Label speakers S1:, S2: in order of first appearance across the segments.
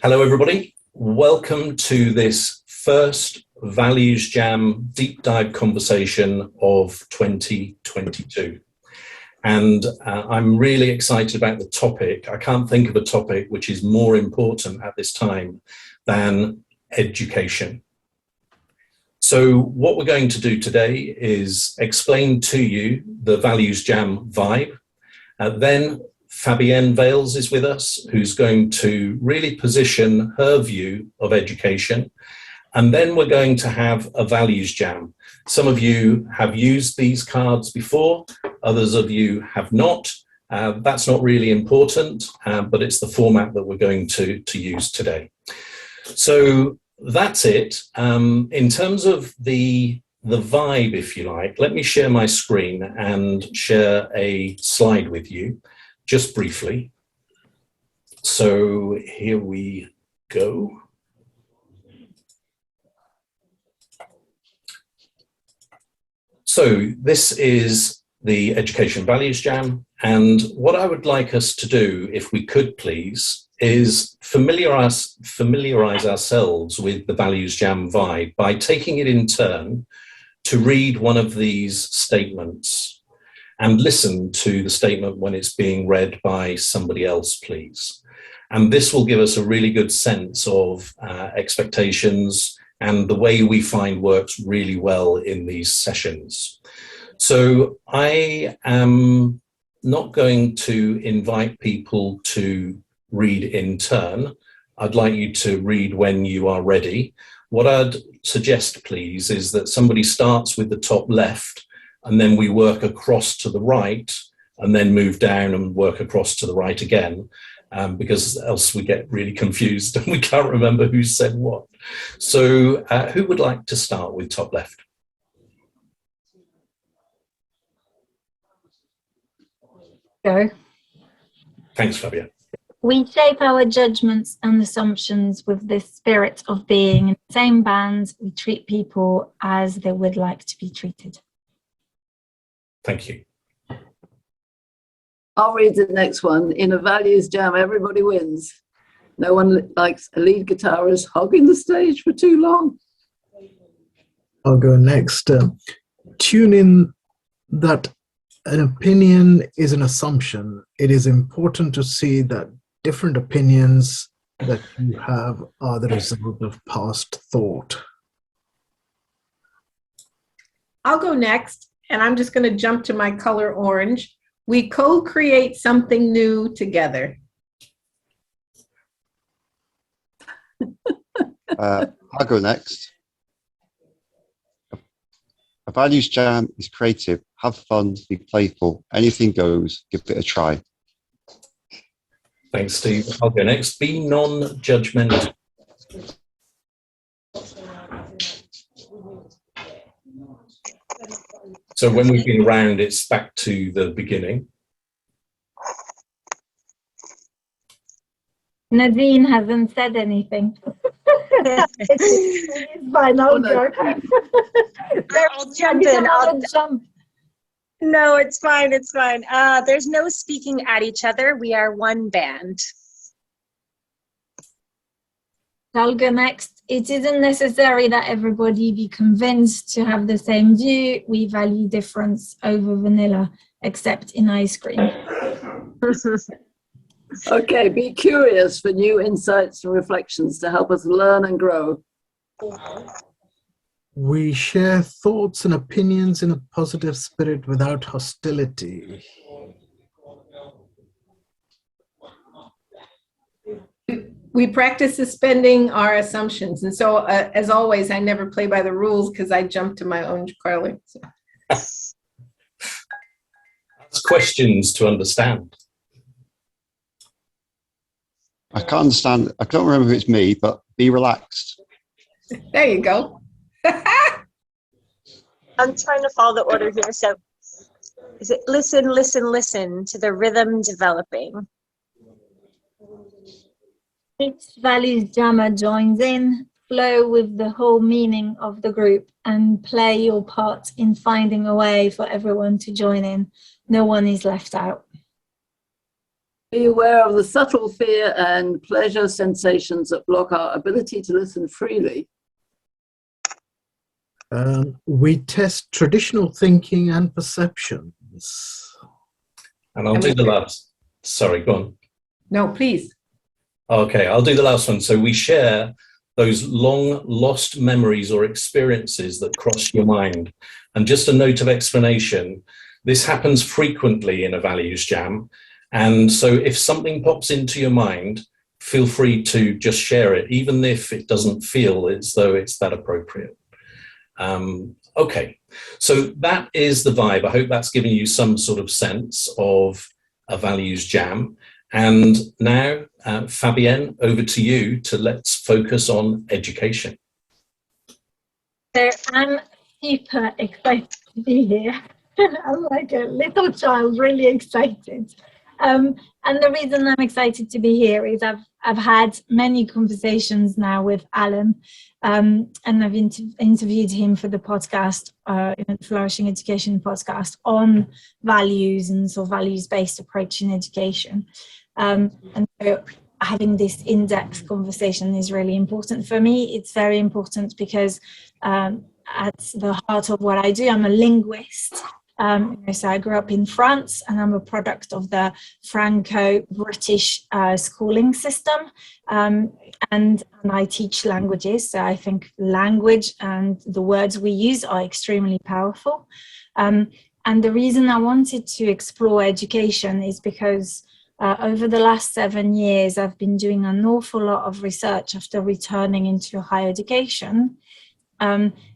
S1: Hello, everybody. Welcome to this first ValuesJam deep dive conversation of 2022. And I'm really excited about the topic. I can't think of a topic which is more important at this time than education. So what we're going to do today is explain to you the ValuesJam vibe. Then Fabienne Vales is with us, who's going to really position her view of education. And then we're going to have a values jam. Some of you have used these cards before, others of you have not. That's not really important, but it's the format that we're going to use today. So that's it. In terms of the vibe, if you like, let me share my screen and share a slide with you. Just briefly. So here we go. So this is the Education Values Jam. And what I would like us to do, if we could please, is familiarize ourselves with the Values Jam vibe by taking it in turn to read one of these statements. And listen to the statement when it's being read by somebody else, please. And this will give us a really good sense of expectations and the way we find works really well in these sessions. So I am not going to invite people to read in turn. I'd like you to read when you are ready. What I'd suggest, please, is that somebody starts with the top left, and then we work across to the right and then move down and work across to the right again, because else we get really confused and we can't remember who said what. So who would like to start with top left?
S2: Go.
S1: Thanks, Fabienne.
S2: We shape our judgments and assumptions with the spirit of being in the same band. We treat people as they would like to be treated.
S1: Thank you.
S3: I'll read the next one. In a values jam, everybody wins. No one likes a lead guitarist hogging the stage for too long.
S4: I'll go next. Tune in that an opinion is an assumption. It is important to see that different opinions that you have are the result of past thought.
S5: I'll go next. And I'm just going to jump to my color orange. We co-create something new together.
S6: I'll go next. A values jam is creative. Have fun, be playful. Anything goes. Give it a try.
S1: Thanks, Steve. I'll go next. Be non-judgmental. So when we've been around, it's back to the beginning.
S2: Nadine hasn't said anything. It's fine, I'll go.
S7: I'll jump in. No, it's fine, it's fine. There's no speaking at each other. We are one band.
S2: I'll go next. It isn't necessary that everybody be convinced to have the same view. We value difference over vanilla, except in ice cream.
S3: Okay, be curious for new insights and reflections to help us learn and grow.
S4: We share thoughts and opinions in a positive spirit without hostility.
S5: We practice suspending our assumptions. And so, as always, I never play by the rules because I jump to my own color. So.
S1: That's questions to understand.
S6: I can't understand. I don't remember if it's me, but be relaxed.
S5: There you go.
S7: I'm trying to follow the order here. So is it listen, listen, listen to the rhythm developing?
S2: Each values jammer joins in, flow with the whole meaning of the group, and play your part in finding a way for everyone to join in. No one is left out.
S3: Be aware of the subtle fear and pleasure sensations that block our ability to listen freely.
S4: We test traditional thinking and perceptions.
S1: And I'll do the last. Sorry, go on.
S5: No, please.
S1: Okay, I'll do the last one. So we share those long lost memories or experiences that cross your mind. And just a note of explanation, this happens frequently in a values jam. And so if something pops into your mind, feel free to just share it, even if it doesn't feel as though it's that appropriate. Okay, so that is the vibe. I hope that's giving you some sort of sense of a values jam. And now, Fabienne, over to you to let's focus on education.
S2: So I'm super excited to be here. I'm like a little child, really excited. And the reason I'm excited to be here is I've had many conversations now with Alan, and I've interviewed him for the podcast, Flourishing Education podcast, on values and sort of values-based approach in education. And so having this in-depth conversation is really important for me. It's very important because at the heart of what I do, I'm a linguist. So I grew up in France, and I'm a product of the Franco-British schooling system, and I teach languages. So I think language and the words we use are extremely powerful. And the reason I wanted to explore education is because over the last 7 years, I've been doing an awful lot of research after returning into higher education,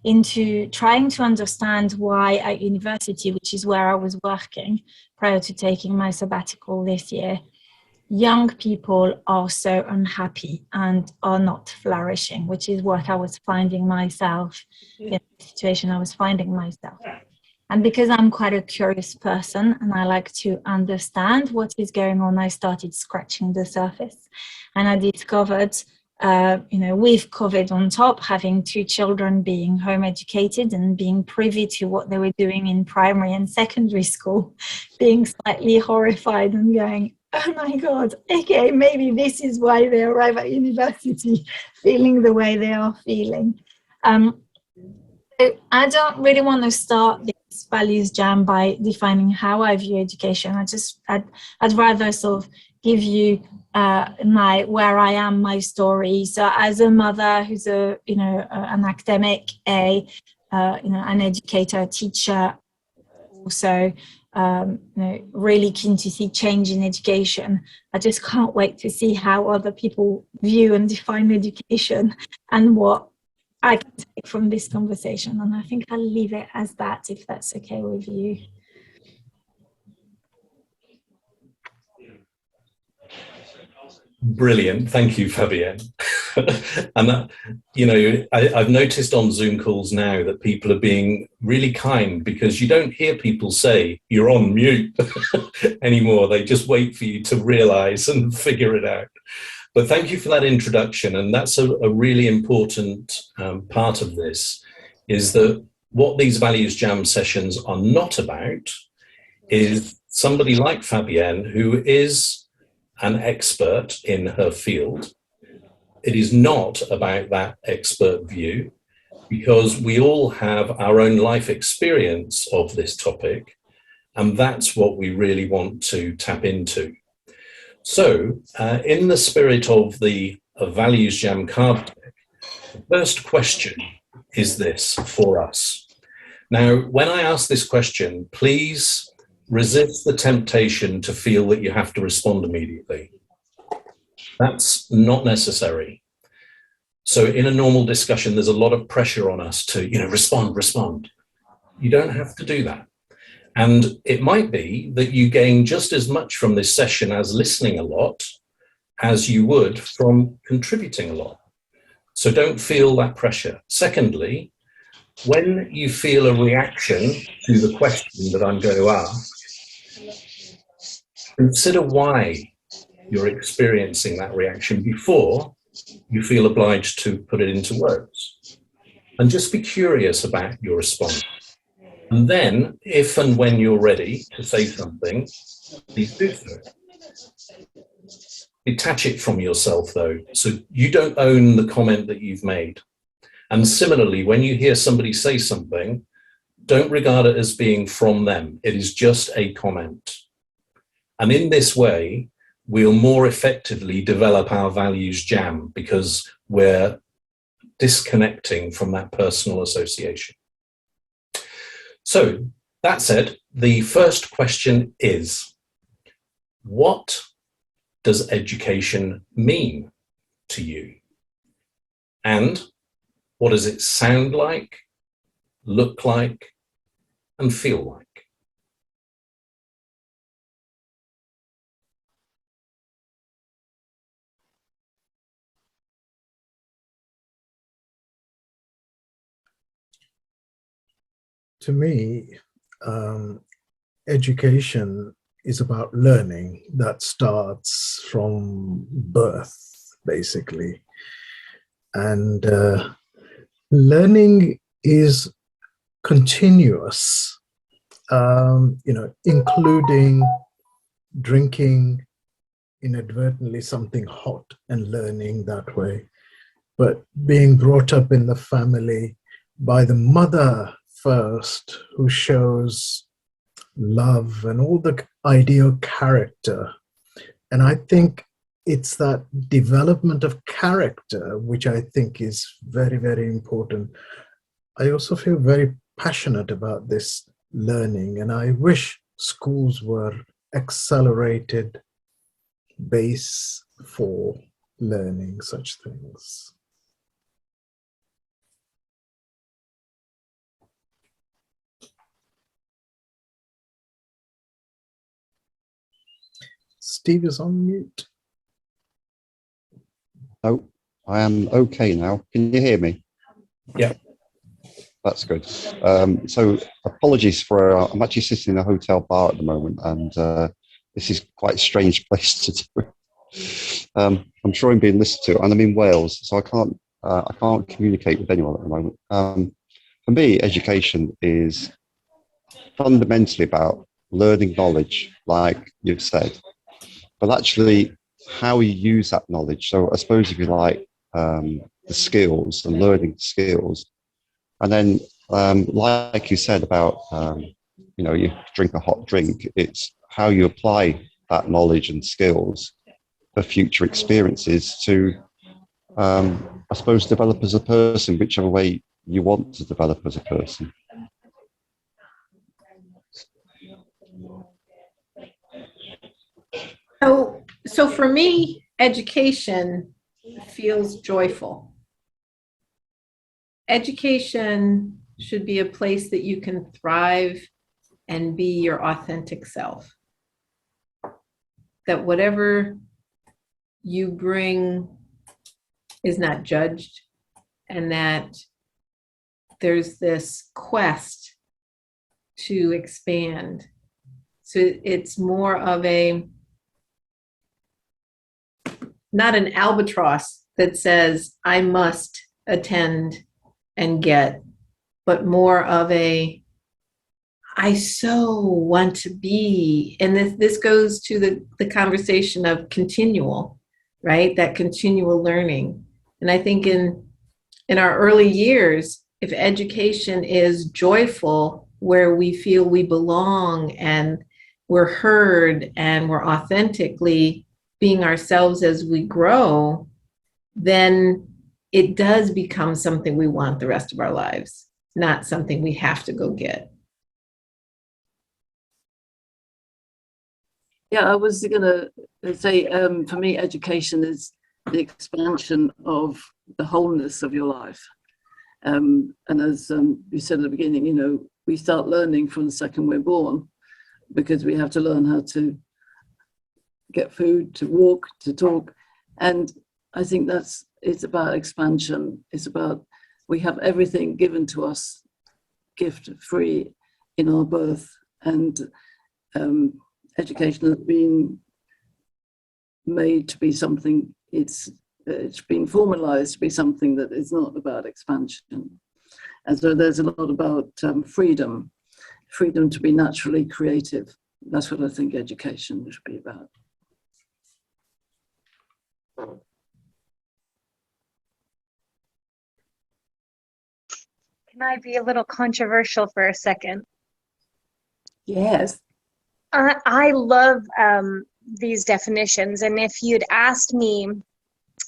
S2: into trying to understand why at university, which is where I was working prior to taking my sabbatical this year, young people are so unhappy and are not flourishing, which is what I was finding myself in the situation I was finding myself. And because I'm quite a curious person and I like to understand what is going on, I started scratching the surface, and I discovered with COVID on top, having 2 children being home educated and being privy to what they were doing in primary and secondary school, being slightly horrified and going, oh my God, okay, maybe this is why they arrive at university feeling the way they are feeling. So I don't really want to start this values jam by defining how I view education. I'd rather sort of give you where I am, my story. So as a mother who's an academic, an educator, teacher, also really keen to see change in education. I just can't wait to see how other people view and define education and what I can take from this conversation. And I think I'll leave it as that, if that's okay with you.
S1: Brilliant. Thank you, Fabienne. And, I've noticed on Zoom calls now that people are being really kind, because you don't hear people say you're on mute anymore. They just wait for you to realize and figure it out. But thank you for that introduction. And that's a really important part of this, is that what these values jam sessions are not about is somebody like Fabienne, who is an expert in her field. It is not about that expert view, because we all have our own life experience of this topic, and that's what we really want to tap into. So, in the spirit of the Values Jam card deck, the first question is this for us. Now, when I ask this question, please resist the temptation to feel that you have to respond immediately. That's not necessary. So in a normal discussion, there's a lot of pressure on us to, respond. You don't have to do that. And it might be that you gain just as much from this session as listening a lot as you would from contributing a lot. So don't feel that pressure. Secondly, when you feel a reaction to the question that I'm going to ask, consider why you're experiencing that reaction before you feel obliged to put it into words. And just be curious about your response. And then, if and when you're ready to say something, please do so. Detach it from yourself, though. So you don't own the comment that you've made. And similarly, when you hear somebody say something, don't regard it as being from them. It is just a comment. And in this way, we'll more effectively develop our values jam because we're disconnecting from that personal association. So that said, the first question is, what does education mean to you? And what does it sound like, look like, and feel like?
S4: To me, education is about learning that starts from birth, basically. And learning is continuous, including drinking inadvertently something hot and learning that way, but being brought up in the family by the mother first, who shows love and all the ideal character. And I think it's that development of character which I think is very, very important. I also feel very passionate about this learning, and I wish schools were accelerated base for learning such things. Steve is on mute.
S6: No, I am okay now. Can you hear me?
S1: Yeah.
S6: That's good. So apologies for, I'm actually sitting in a hotel bar at the moment, and this is quite a strange place to do it. I'm sure I'm being listened to, and I'm in Wales, so I can't communicate with anyone at the moment. For me, education is fundamentally about learning knowledge, like you've said, but actually how you use that knowledge. So I suppose if you like, the skills and learning skills, and then like you said about, you drink a hot drink, it's how you apply that knowledge and skills for future experiences to, I suppose, develop as a person, whichever way you want to develop as a person.
S5: So for me, education feels joyful. Education should be a place that you can thrive and be your authentic self. That whatever you bring is not judged, and that there's this quest to expand. So it's more of not an albatross that says, I must attend and get, but more of I so want to be. And this goes to the conversation of continual, right? That continual learning. And I think in our early years, if education is joyful, where we feel we belong and we're heard and we're authentically being ourselves as we grow, then it does become something we want the rest of our lives, not something we have to go get.
S3: Yeah, I was going to say, for me, education is the expansion of the wholeness of your life. And as you said at the beginning, we start learning from the second we're born, because we have to learn how to get food, to walk, to talk. And I think it's about expansion. It's about, we have everything given to us, gift free in our birth. And education has been made to be something, it's been formalized to be something that is not about expansion. And so there's a lot about freedom to be naturally creative. That's what I think education should be about.
S7: Can I be a little controversial for a second?
S3: Yes.
S7: I love these definitions, and if you'd asked me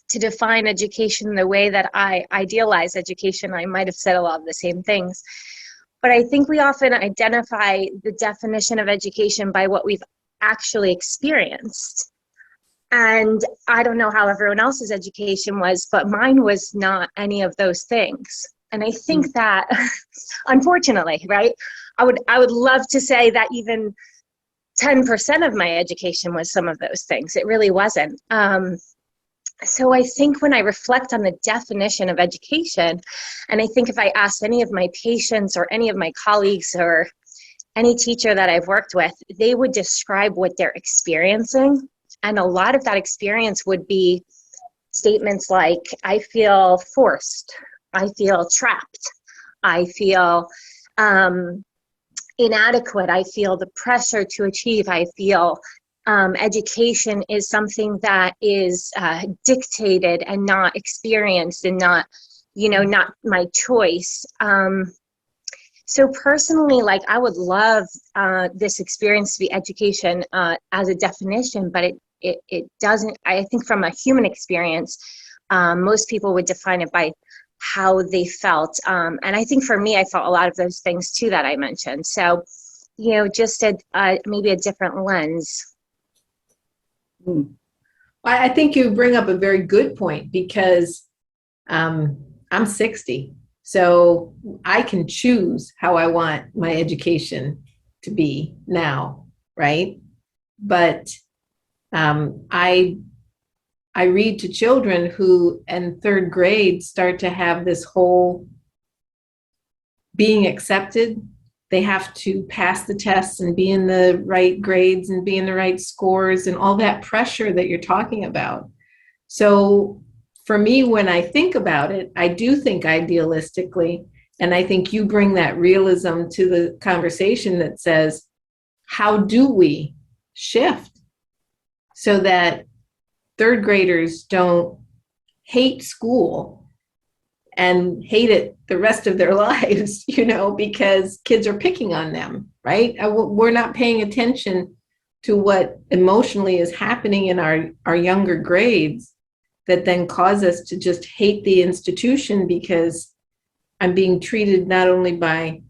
S7: to define education the way that I idealize education, I might have said a lot of the same things. But I think we often identify the definition of education by what we've actually experienced. And I don't know how everyone else's education was, but mine was not any of those things. And I think that, unfortunately, right, I would love to say that even 10% of my education was some of those things. It really wasn't. So I think when I reflect on the definition of education, and I think if I asked any of my patients or any of my colleagues or any teacher that I've worked with, they would describe what they're experiencing. And a lot of that experience would be statements like, I feel forced, I feel trapped, I feel inadequate, I feel the pressure to achieve, I feel education is something that is dictated and not experienced and not, not my choice. So personally, like, I would love this experience to be education as a definition, but it doesn't. I think from a human experience, most people would define it by how they felt. And I think for me, I felt a lot of those things too that I mentioned. So, just maybe a different lens.
S5: I think you bring up a very good point, because I'm 60. So I can choose how I want my education to be now, right? But I read to children who in third grade start to have this whole being accepted. They have to pass the tests and be in the right grades and be in the right scores and all that pressure that you're talking about. So for me, when I think about it, I do think idealistically, and I think you bring that realism to the conversation that says, how do we shift so that third graders don't hate school and hate it the rest of their lives, because kids are picking on them, right? We're not paying attention to what emotionally is happening in our younger grades that then cause us to just hate the institution because I'm being treated not only by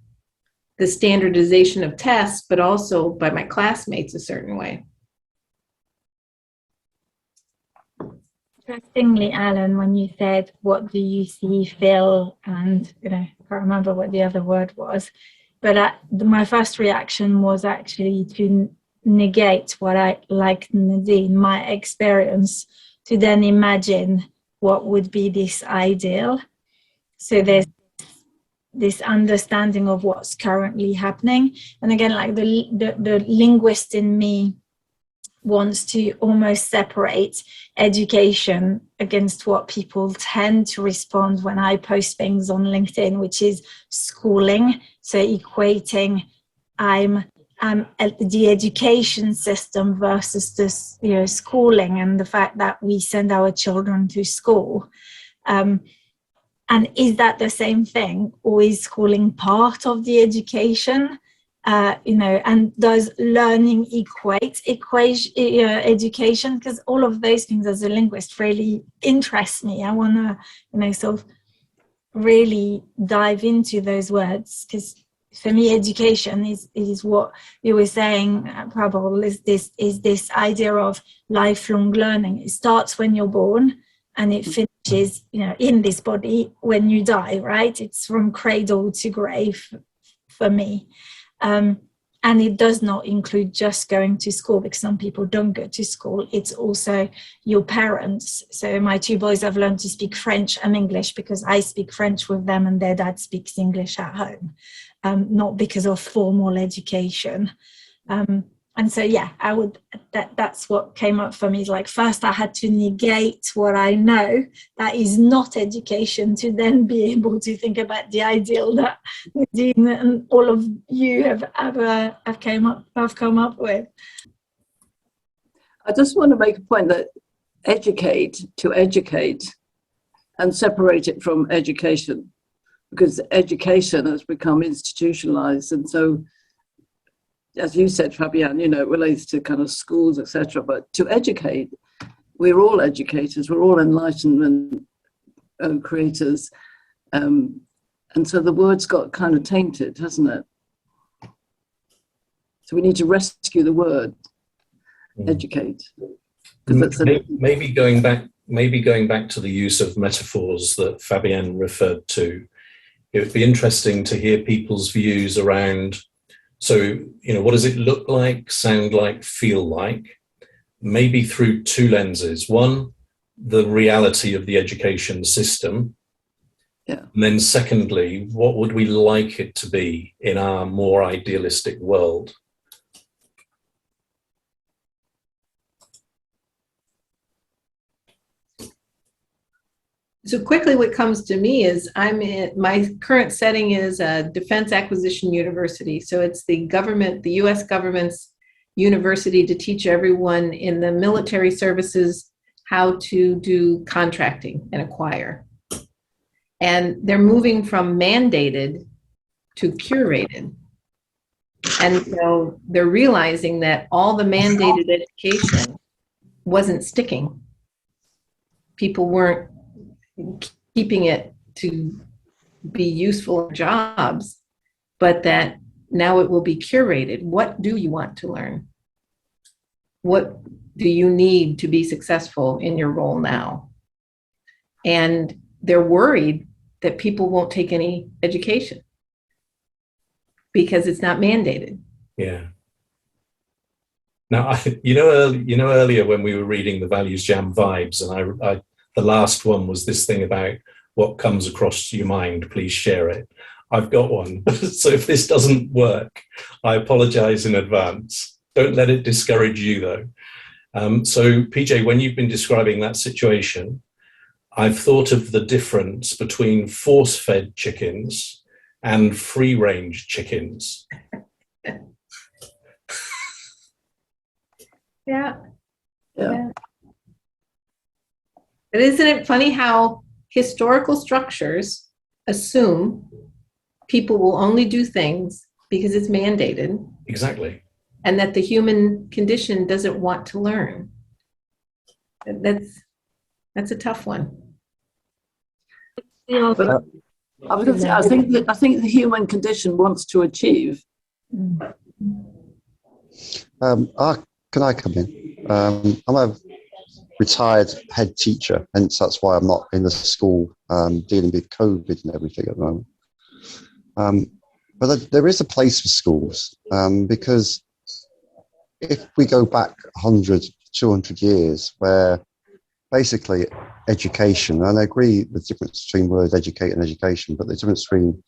S5: the standardization of tests, but also by my classmates a certain way.
S2: Interestingly, Alan, when you said, what do you see, feel, and, I can't remember what the other word was, but my first reaction was actually to negate what I, like Nadine, my experience, to then imagine what would be this ideal. So there's this understanding of what's currently happening. And again, like the linguist in me wants to almost separate education against what people tend to respond when I post things on LinkedIn, which is schooling. So equating the education system versus this, schooling, and the fact that we send our children to school. And is that the same thing, or is schooling part of the education? And does learning equate education? Because all of those things as a linguist really interest me. I want to, sort of really dive into those words, because for me, education is what you were saying, Prabal, is this idea of lifelong learning. It starts when you're born and it finishes, in this body when you die, right? It's from cradle to grave for me. And it does not include just going to school, because some people don't go to school. It's also your parents. So my two boys have learned to speak French and English because I speak French with them and their dad speaks English at home, not because of formal education. And so, that's what came up for me. Is like, first I had to negate what I know that is not education, to then be able to think about the ideal that Nadine and all of you have come up with.
S3: I just want to make a point that educate to educate and separate it from education, because education has become institutionalized. And so, as you said, Fabienne, you know, it relates to kind of schools, etc. But to educate, we're all educators, we're all enlightenment creators. And so the word's got kind of tainted, hasn't it? So we need to rescue the word, educate.
S1: Maybe going back to the use of metaphors that Fabienne referred to, it would be interesting to hear people's views around, so, you know, what does it look like, sound like, feel like? Maybe through two lenses. One, the reality of the education system.
S3: Yeah.
S1: And then secondly, what would we like it to be in our more idealistic world?
S5: So quickly, what comes to me is my current setting is a Defense Acquisition University. So it's the US government's university to teach everyone in the military services how to do contracting and acquire. And they're moving from mandated to curated. And so they're realizing that all the mandated education wasn't sticking. People weren't keeping it to be useful in jobs, but that now it will be curated. What do you want to learn? What do you need to be successful in your role now? And they're worried that people won't take any education because it's not mandated.
S1: Yeah. Now, earlier when we were reading the ValuesJam vibes, and the last one was this thing about what comes across your mind, please share it. I've got one. So if this doesn't work, I apologize in advance. Don't let it discourage you though. So PJ, when you've been describing that situation, I've thought of the difference between force-fed chickens and free-range chickens.
S5: Yeah. But isn't it funny how historical structures assume people will only do things because it's mandated?
S1: Exactly.
S5: And that the human condition doesn't want to learn. That's a tough one.
S3: But I was going to say, I think the human condition wants to achieve.
S6: Can I come in? I'm a retired head teacher, hence that's why I'm not in the school dealing with COVID and everything at the moment. But there is a place for schools because if we go back 100, 200 years where basically education, and I agree with the difference between word educate and education, but the difference between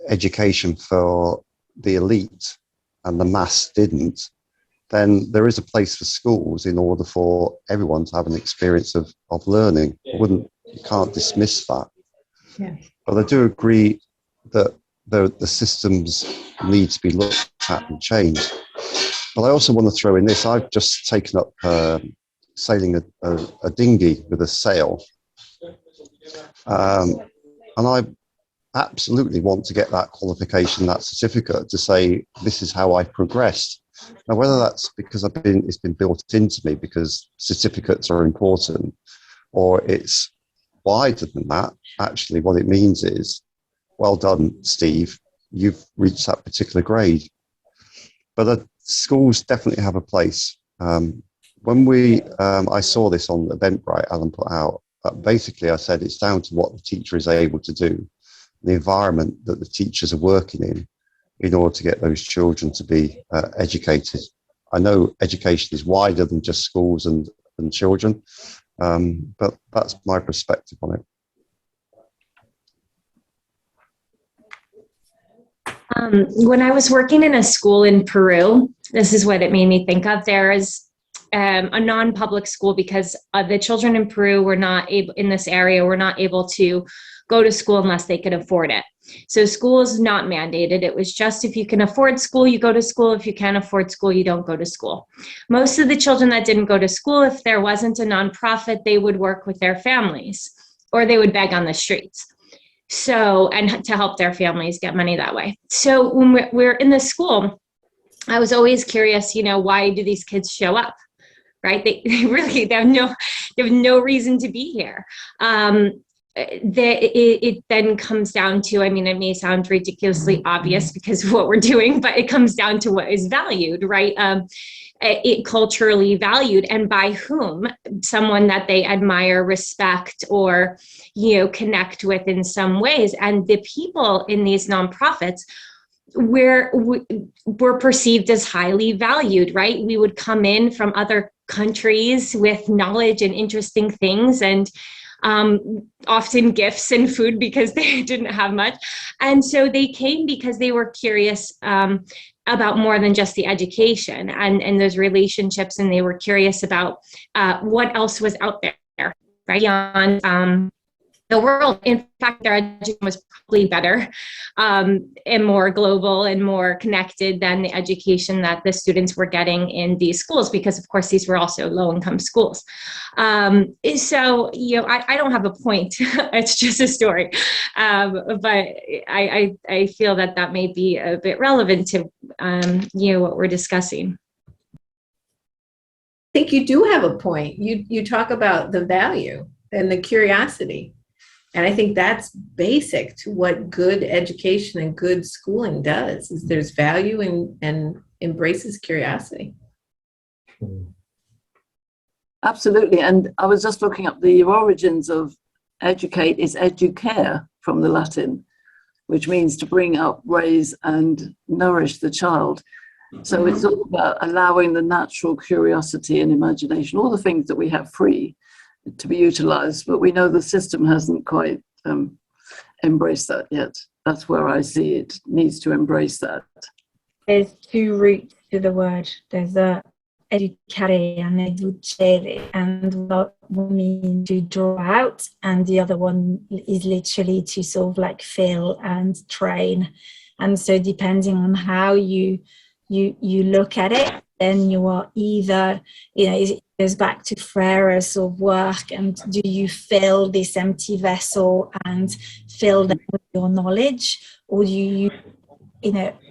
S6: education for the elite and the mass didn't, then there is a place for schools in order for everyone to have an experience of learning. You can't dismiss that.
S5: Yeah.
S6: But I do agree that the systems need to be looked at and changed. But I also want to throw in this. I've just taken up sailing a dinghy with a sail. And I absolutely want to get that qualification, that certificate to say, this is how I progressed. Now, whether that's because it's been built into me because certificates are important, or it's wider than that, actually what it means is, well done, Steve, you've reached that particular grade. But schools definitely have a place. When I saw this on Eventbrite, Alan put out, basically I said it's down to what the teacher is able to do, the environment that the teachers are working in order to get those children to be educated. I know education is wider than just schools and children, but that's my perspective on it.
S8: When I was working in a school in Peru, this is what it made me think of. There is a non-public school because the children in Peru were not able, in this area, were not able to go to school unless they could afford it. So school is not mandated. It was just if you can afford school, you go to school. If you can't afford school, you don't go to school. Most of the children that didn't go to school, if there wasn't a nonprofit, they would work with their families or they would beg on the streets. So, and to help their families get money that way. So when we're in the school, I was always curious, why do these kids show up? Right? They have no reason to be here. It then comes down to, it may sound ridiculously obvious because of what we're doing, but it comes down to what is valued, right? It culturally valued, and by whom? Someone that they admire, respect, or connect with in some ways. And the people in these nonprofits we're perceived as highly valued, right? We would come in from other countries with knowledge and interesting things, and often gifts and food because they didn't have much. And so they came because they were curious about more than just the education and those relationships, and they were curious about what else was out there, right? Beyond the world. In fact, their education was probably better and more global and more connected than the education that the students were getting in these schools, because of course these were also low-income schools. So, I don't have a point. It's just a story. But I feel that may be a bit relevant to, what we're discussing.
S5: I think you do have a point. You talk about the value and the curiosity. And I think that's basic to what good education and good schooling does, is there's value and embraces curiosity.
S3: Absolutely. And I was just looking up the origins of educate is educare from the Latin, which means to bring up, raise, and nourish the child. So it's all about allowing the natural curiosity and imagination, all the things that we have free, to be utilized, but we know the system hasn't quite embraced that yet. That's where I see it needs to embrace that.
S2: There's two roots to the word. There's a educare and educere, and what we mean to draw out, and the other one is literally to sort of like fill and train. And so depending on how you look at it, then you are either, it goes back to Frere's of work, and do you fill this empty vessel and fill them with your knowledge, or do you,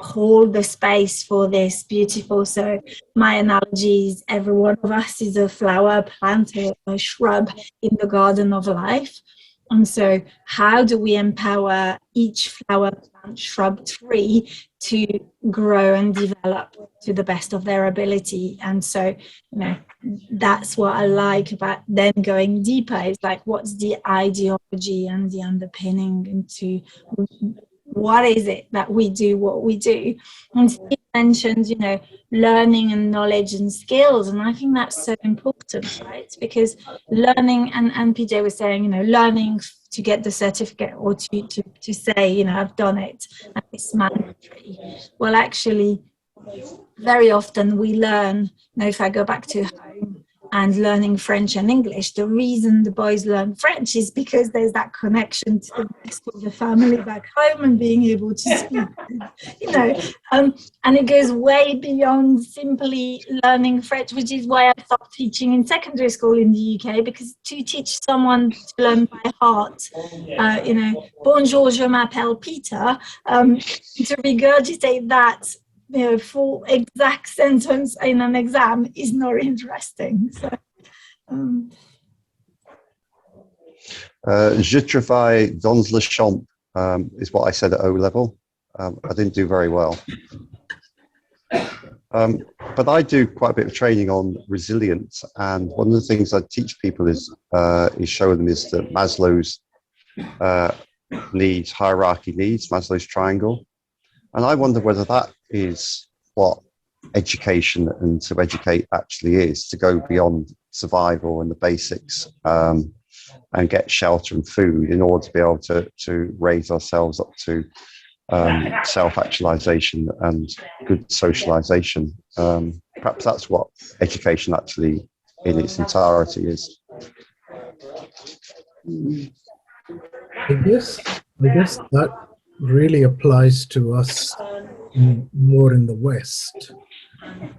S2: hold the space for this beautiful? So my analogy is every one of us is a flower, plant, or a shrub in the garden of life. And so how do we empower each flower, plant, shrub, tree to grow and develop to the best of their ability? And so, that's what I like about then going deeper. It's like, what's the ideology and the underpinning into what is it that we do what we do? And Steve mentioned, learning and knowledge and skills. And I think that's so important, right? Because learning, and PJ was saying, learning to get the certificate or to say, I've done it, and it's mandatory. Well, actually, very often we learn, if I go back to home and learning French and English, the reason the boys learn French is because there's that connection to the rest of the family back home and being able to speak, and it goes way beyond simply learning French, which is why I stopped teaching in secondary school in the UK, because to teach someone to learn by heart, bonjour, je m'appelle Peter, to regurgitate that, full exact sentence in an exam is not interesting. So,
S6: Je travaille dans le champ is what I said at O level. I didn't do very well. But I do quite a bit of training on resilience, and one of the things I teach people is show them is that Maslow's hierarchy needs, Maslow's triangle. And I wonder whether that is what education and to educate actually is, to go beyond survival and the basics and get shelter and food in order to be able to raise ourselves up to self-actualization and good socialization. Perhaps that's what education actually in its entirety is.
S4: I guess that really applies to us more in the West,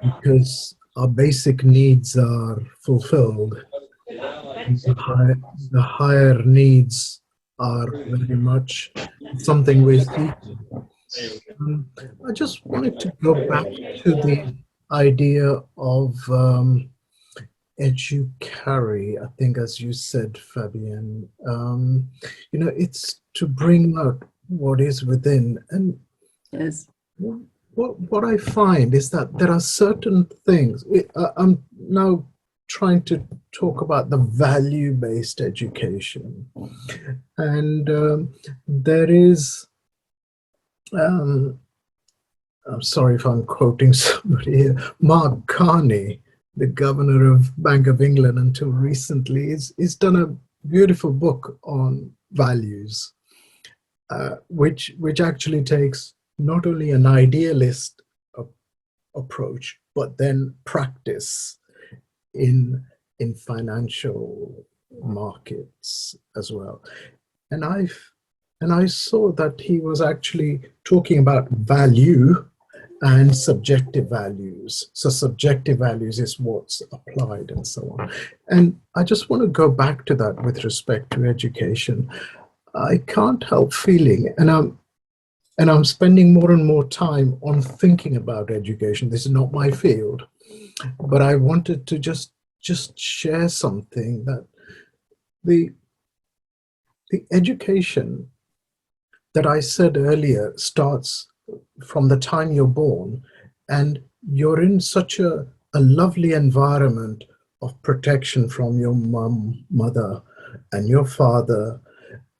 S4: because our basic needs are fulfilled. The higher needs are very much something we're seeking. I just wanted to go back to the idea of educarry, I think, as you said, Fabienne. It's to bring out what is within. And
S3: Yes.
S4: what I find is that there are certain things. I'm now trying to talk about the value-based education. And there is, I'm sorry if I'm quoting somebody here, Mark Carney, the governor of Bank of England until recently, he's done a beautiful book on values, which actually takes not only an idealist approach, but then practice in financial markets as well. And I saw that he was actually talking about value and subjective values. So subjective values is what's applied and so on. And I just want to go back to that with respect to education. I can't help feeling, and I'm spending more and more time on thinking about education. This is not my field, but I wanted to just share something, that the education that I said earlier starts from the time you're born, and you're in such a lovely environment of protection from your mother and your father,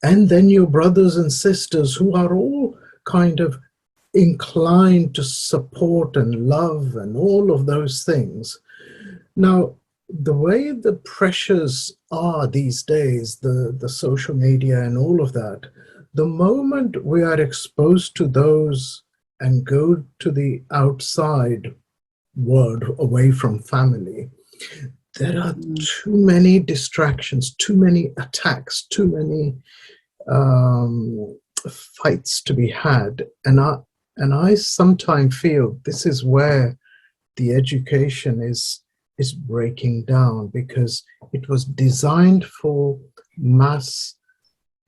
S4: and then your brothers and sisters, who are all kind of inclined to support and love and all of those things. Now, the way the pressures are these days, the social media and all of that, the moment we are exposed to those and go to the outside world away from family, there are too many distractions, too many attacks, too many fights to be had. And I sometimes feel this is where the education is breaking down, because it was designed for mass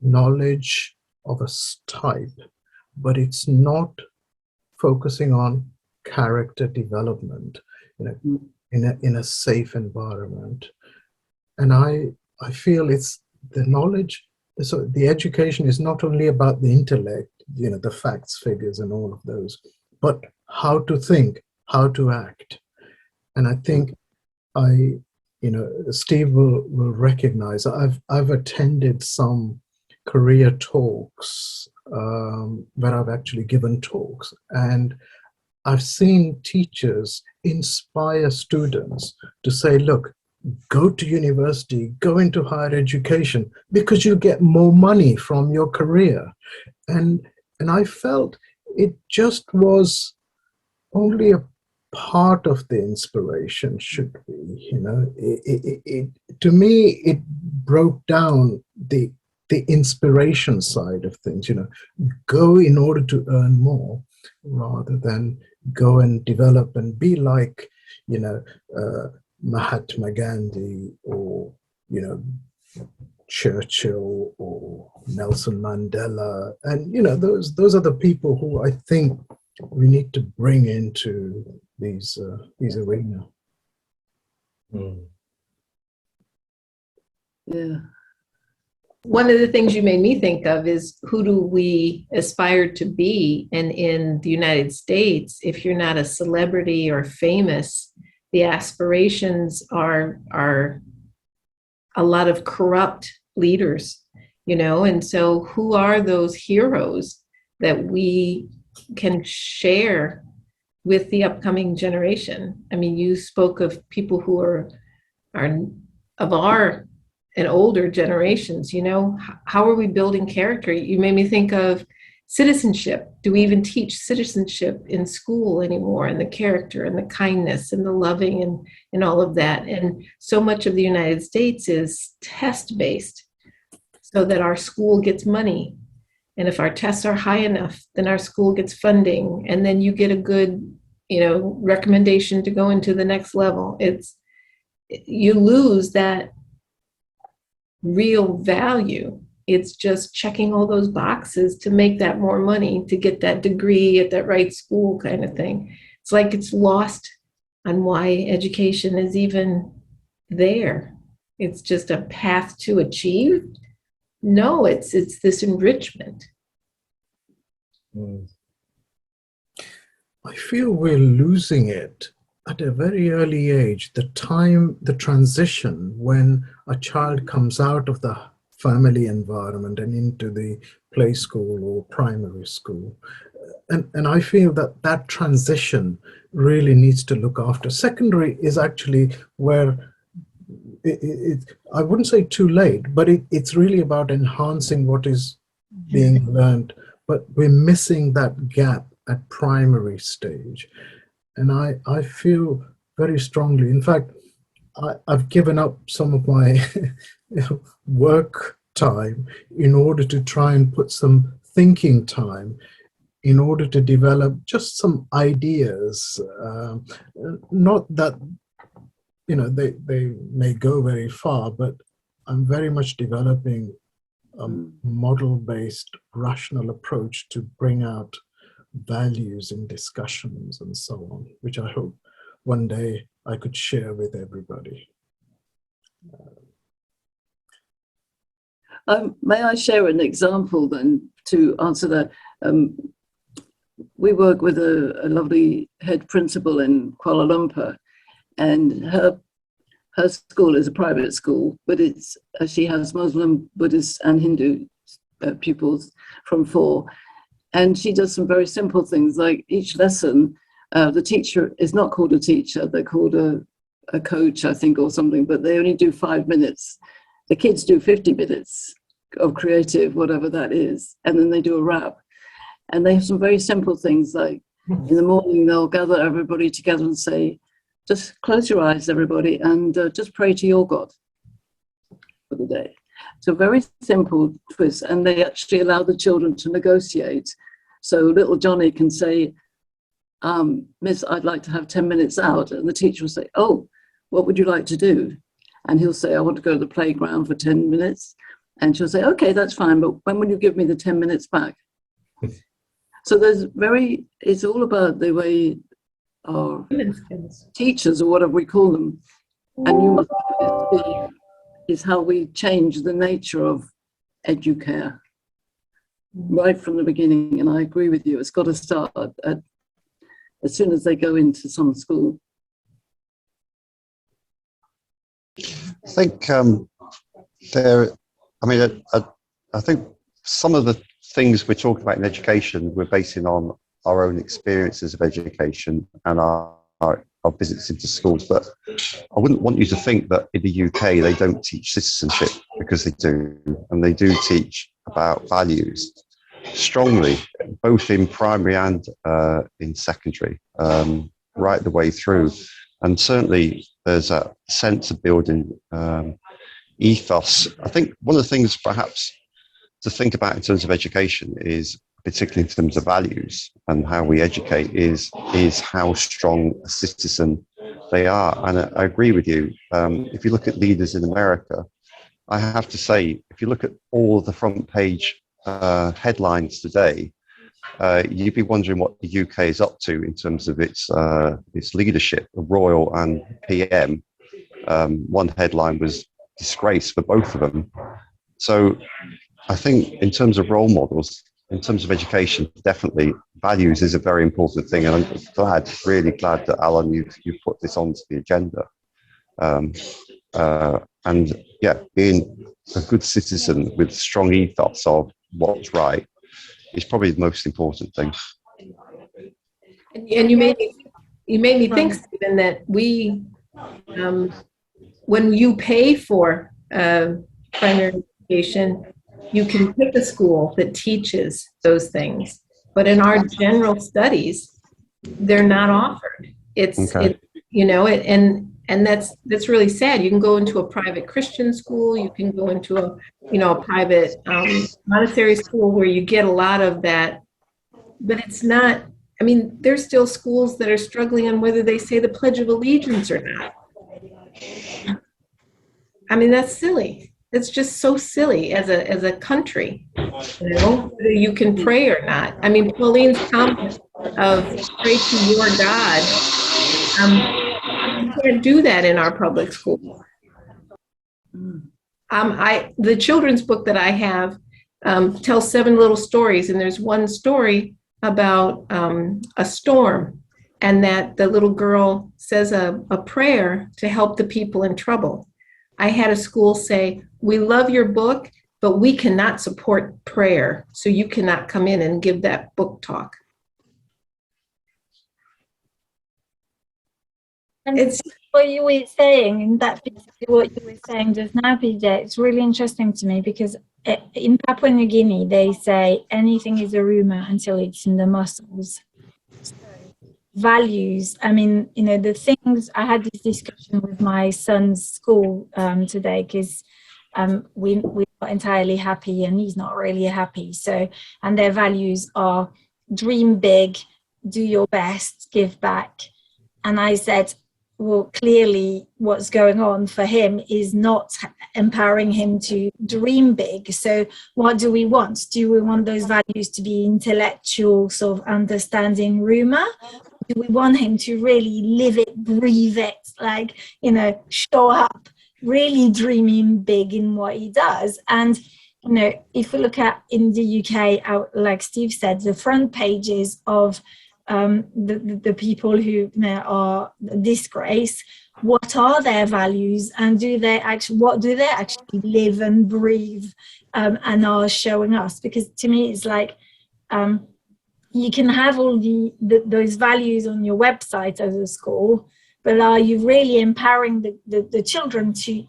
S4: knowledge of a type, but it's not focusing on character development, in a safe environment. And I feel it's the knowledge. So the education is not only about the intellect, the facts, figures, and all of those, but how to think, how to act. And I think Steve will recognize, I've attended some career talks where I've actually given talks, and I've seen teachers inspire students to say, look, go to university, go into higher education, because you get more money from your career. And I felt it just was only a part of the inspiration, should be, to me, it broke down the inspiration side of things, go in order to earn more, rather than go and develop and be like, Mahatma Gandhi, or, Churchill, or Nelson Mandela. And, those are the people who I think we need to bring into these arenas.
S3: Yeah.
S5: One of the things you made me think of is, who do we aspire to be? And in the United States, if you're not a celebrity or famous, the aspirations are a lot of corrupt leaders, and so who are those heroes that we can share with the upcoming generation? I mean, you spoke of people who are of our and older generations, how are we building character? You made me think of citizenship. Do we even teach citizenship in school anymore, and the character and the kindness and the loving and all of that? And so much of the United States is test-based, so that our school gets money. And if our tests are high enough, then our school gets funding, and then you get a good, recommendation to go into the next level. You lose that real value. It's just checking all those boxes to make that more money, to get that degree at that right school kind of thing. It's like it's lost on why education is even there. It's just a path to achieve. No, it's this enrichment.
S4: I feel we're losing it at a very early age. The transition when a child comes out of the family environment and into the play school or primary school. And I feel that transition really needs to look after. Secondary is actually where I wouldn't say too late, but it's really about enhancing what is being learned. But we're missing that gap at primary stage. And I feel very strongly, in fact, I've given up some of my work time in order to try and put some thinking time in order to develop just some ideas. Not that, they may go very far, but I'm very much developing a model-based rational approach to bring out values in discussions and so on, which I hope one day I could share with everybody.
S3: May I share an example then to answer that? We work with a lovely head principal in Kuala Lumpur, and her school is a private school, but she has Muslim, Buddhist and Hindu pupils from 4. And she does some very simple things, like each lesson, the teacher is not called a teacher, they're called a coach, I think, or something, but they only do 5 minutes. The kids do 50 minutes of creative, whatever that is, and then they do a wrap. And they have some very simple things, like in the morning, they'll gather everybody together and say, just close your eyes, everybody, and just pray to your God for the day. So very simple twist, and they actually allow the children to negotiate. So little Johnny can say, Miss, I'd like to have 10 minutes out. And the teacher will say, oh, what would you like to do? And he'll say, I want to go to the playground for 10 minutes. And she'll say, okay, that's fine, but when will you give me the 10 minutes back? So it's all about the way our teachers, or whatever we call them, and you must is how we change the nature of educare right from the beginning. And I agree with you, it's got to start as soon as they go into some school.
S6: I think I think some of the things we're talking about in education, we're basing on our own experiences of education and our visits into schools. But I wouldn't want you to think that in the UK they don't teach citizenship, because they do, and they do teach about values strongly, both in primary and in secondary, right the way through. And certainly there's a sense of building ethos. I think one of the things perhaps to think about in terms of education is, particularly in terms of values and how we educate, is how strong a citizen they are. And I agree with you. If you look at leaders in America, I have to say, if you look at all the front page headlines today, you'd be wondering what the UK is up to in terms of its leadership, the Royal and PM. One headline was disgrace for both of them. So I think in terms of role models, in terms of education, definitely values is a very important thing. And I'm really glad that, Alan, you've put this onto the agenda. And yeah, being a good citizen with strong ethos of what's right is probably the most important thing.
S5: And you made me think, Stephen, that we, when you pay for primary education, you can pick a school that teaches those things. But in our general studies, they're not offered. It's,
S6: okay.
S5: And that's really sad. You can go into a private Christian school, you can go into a, a private Montessori school where you get a lot of that, but it's not, I mean, there's still schools that are struggling on whether they say the Pledge of Allegiance or not. I mean, that's silly. It's just so silly as a country, whether you can pray or not. I mean, Pauline's comment of pray to your God, you can't do that in our public school. The children's book that I have tells 7 little stories, and there's one story about a storm, and that the little girl says a prayer to help the people in trouble. I had a school say, "We love your book, but we cannot support prayer, so you cannot come in and give that book talk."
S2: And
S5: It's
S2: what you were saying, and that's basically what you were saying just now, PJ, it's really interesting to me because in Papua New Guinea, they say anything is a rumor until it's in the muscles. So, values, I mean, the things, I had this discussion with my son's school today because we're not entirely happy and he's not really happy. So, and their values are dream big, do your best, give back. And I said, well, clearly what's going on for him is not empowering him to dream big. So what do we want? Do we want those values to be intellectual, sort of understanding rumor? Do we want him to really live it, breathe it, like, show up, really dreaming big in what he does? And, if we look at in the UK, like Steve said, the front pages of the people who are disgraced, what are their values, and what do they actually live and breathe and are showing us? Because to me, it's like you can have all those values on your website as a school, but are you really empowering the children to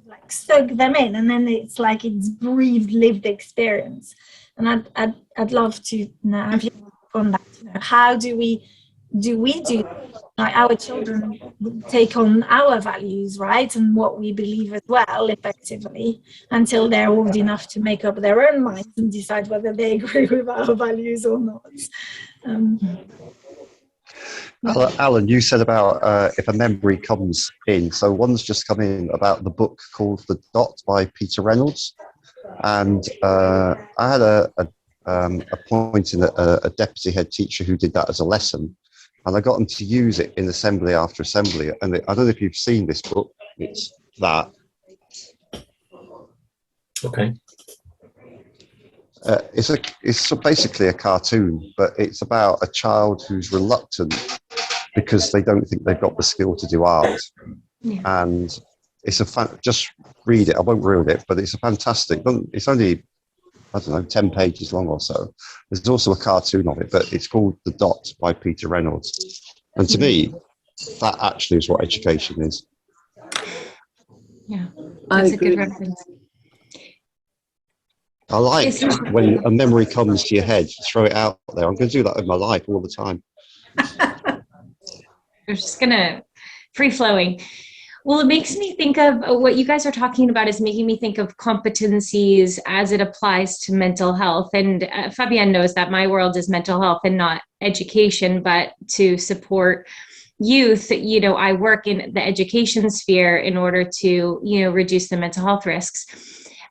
S2: like soak them in? And then it's like it's breathed, lived experience. And I'd love to have you on that. How do we like our children take on our values, right, and what we believe as well, effectively, until they're old enough to make up their own minds and decide whether they agree with our values or not.
S6: Alan, you said about if a memory comes in. So one's just come in about the book called The Dot by Peter Reynolds, and I had a point in a deputy head teacher who did that as a lesson, and I got them to use it in assembly after assembly. And I don't know if you've seen this book. It's that.
S1: Okay.
S6: It's basically a cartoon, but it's about a child who's reluctant because they don't think they've got the skill to do art.
S8: Yeah.
S6: And it's just read it. I won't ruin it, but it's a fantastic. It's only, I don't know, 10 pages long or so. There's also a cartoon of it, but it's called The Dot by Peter Reynolds. And to me, that actually is what education is.
S8: Yeah, that's a good reference.
S6: I like when a memory comes to your head, throw it out there. I'm going to do that in my life all the time.
S8: We're just going to free flowing. Well, it makes me think of what you guys are talking about is making me think of competencies as it applies to mental health. And Fabienne knows that my world is mental health and not education, but to support youth, I work in the education sphere in order to, reduce the mental health risks.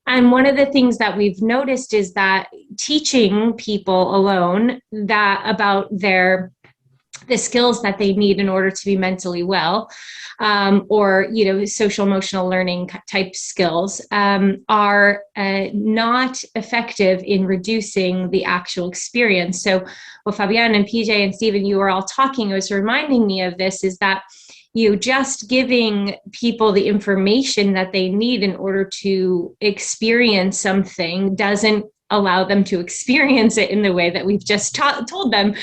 S8: And one of the things that we've noticed is that teaching people alone about the skills that they need in order to be mentally well, or social emotional learning type skills, are not effective in reducing the actual experience. So what Fabienne and PJ and Stephen, you were all talking, it was reminding me of this, is that just giving people the information that they need in order to experience something doesn't allow them to experience it in the way that we've just told them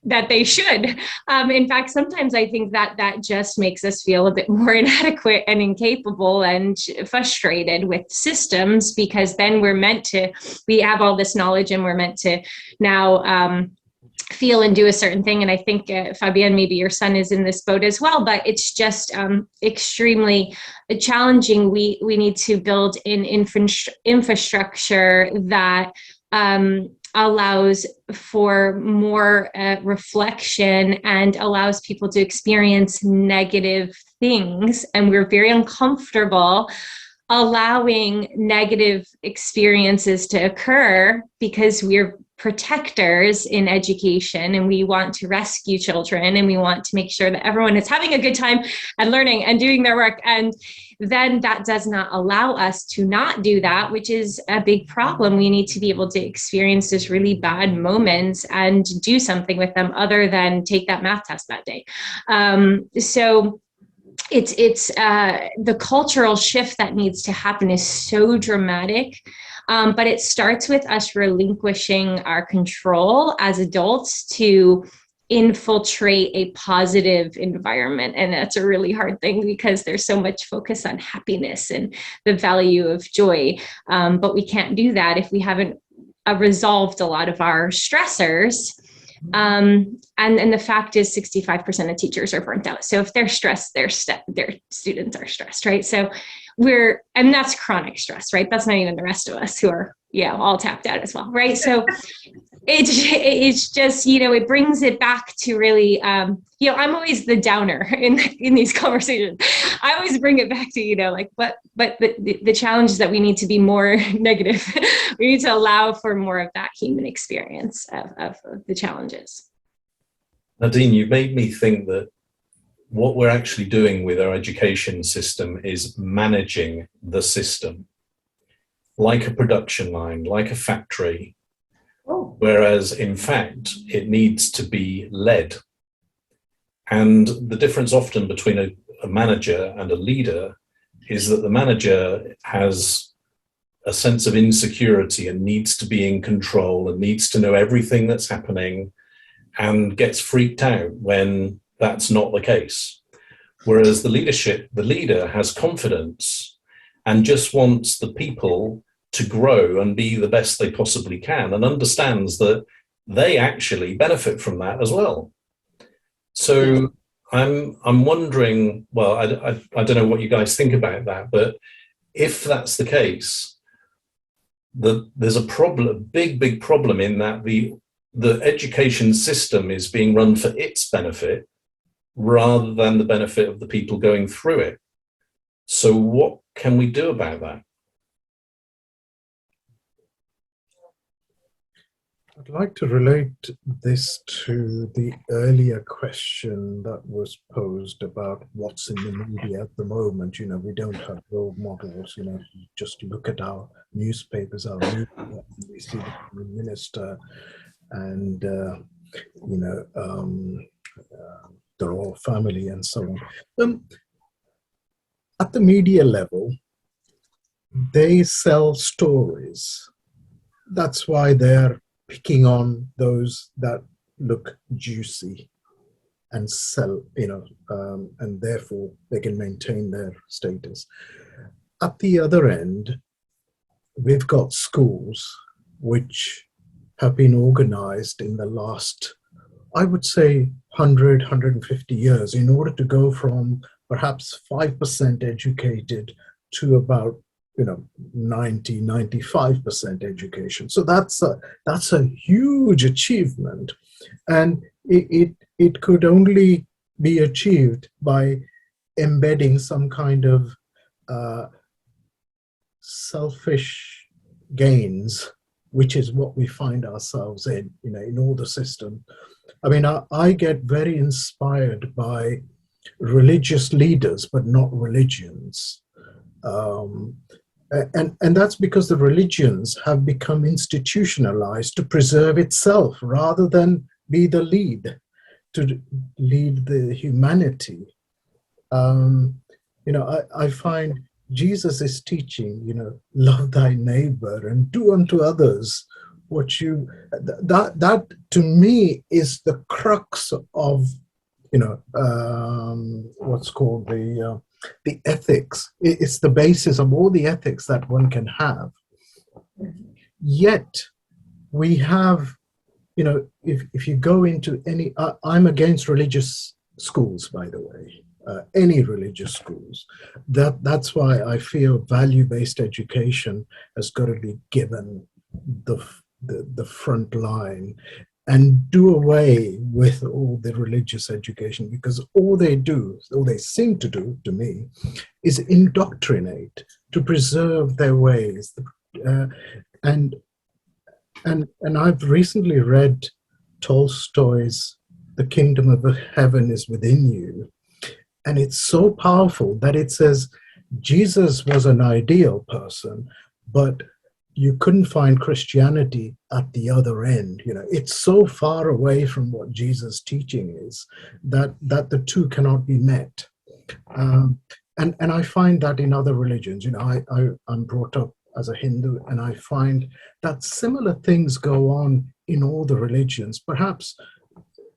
S8: that they should. In fact, sometimes I think that just makes us feel a bit more inadequate and incapable and frustrated with systems, because then we have all this knowledge and we're meant to now feel and do a certain thing. And I think, Fabienne, maybe your son is in this boat as well, but it's just extremely challenging. We need to build in infrastructure that allows for more reflection and allows people to experience negative things. And we're very uncomfortable allowing negative experiences to occur because we're protectors in education, and we want to rescue children, and we want to make sure that everyone is having a good time and learning and doing their work. And then that does not allow us to not do that, which is a big problem. We need to be able to experience these really bad moments and do something with them other than take that math test that day. So it's the cultural shift that needs to happen is so dramatic. But it starts with us relinquishing our control as adults to infiltrate a positive environment. And that's a really hard thing because there's so much focus on happiness and the value of joy. But we can't do that if we haven't resolved a lot of our stressors. And the fact is 65% of teachers are burnt out. So if they're stressed, their students are stressed, right? So and that's chronic stress, right? That's not even the rest of us who are, all tapped out as well, right? So it's just, it brings it back to really, I'm always the downer in these conversations. I always bring it back to, but the challenge is that we need to be more negative. We need to allow for more of that human experience of the challenges.
S1: Nadine, you made me think that what we're actually doing with our education system is managing the system, like a production line, like a factory, whereas in fact, it needs to be led. And the difference often between a manager and a leader is that the manager has a sense of insecurity and needs to be in control and needs to know everything that's happening and gets freaked out when that's not the case. Whereas the leader has confidence and just wants the people to grow and be the best they possibly can and understands that they actually benefit from that as well. So I'm wondering, well, I don't know what you guys think about that, but if that's the case, there's a problem, big problem in that the education system is being run for its benefit rather than the benefit of the people going through it. So what can we do about that?
S4: I'd like to relate this to the earlier question that was posed about what's in the media at the moment. We don't have role models, just look at our newspapers, our media, we see the Prime Minister and, the royal family and so on. At the media level, they sell stories. That's why they're picking on those that look juicy and sell, and therefore they can maintain their status. At the other end, we've got schools which have been organized in the last, I would say, 100, 150 years in order to go from perhaps 5% educated to about 90, 95% education. So that's a huge achievement, and it could only be achieved by embedding some kind of selfish gains, which is what we find ourselves in all the system. I mean, I get very inspired by religious leaders, but not religions. And that's because the religions have become institutionalized to preserve itself rather than be the lead, to lead the humanity. I find Jesus is teaching, love thy neighbor and do unto others what you, that to me is the crux of, what's called the ethics. It's the basis of all the ethics that one can have. Yet we have you know, if you go into any, I'm against religious schools, by the way, any religious schools. That's why I feel value-based education has got to be given the front line, and do away with all the religious education, because all they seem to do, to me, is indoctrinate to preserve their ways. And I've recently read Tolstoy's "The Kingdom of Heaven is Within You," and it's so powerful that it says Jesus was an ideal person, but you couldn't find Christianity at the other end. You know, it's so far away from what Jesus' teaching is that the two cannot be met. And I find that in other religions. You know, I'm brought up as a Hindu, and I find that similar things go on in all the religions. Perhaps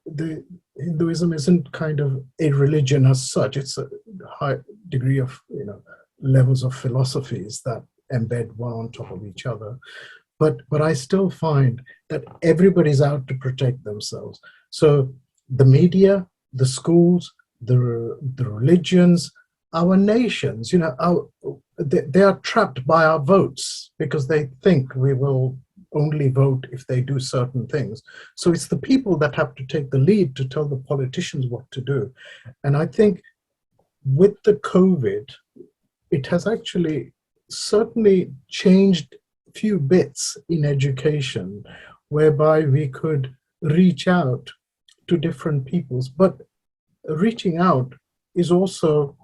S4: the Hinduism isn't kind of a religion as such. It's a high degree of, you know, levels of philosophies that embed one on top of each other. But I still find that everybody's out to protect themselves. So the media, the schools, the religions, our nations, you know, they are trapped by our votes because they think we will only vote if they do certain things. So it's the people that have to take the lead to tell the politicians what to do. And I think with the COVID, it has actually certainly changed a few bits in education, whereby we could reach out to different peoples. But reaching out is also,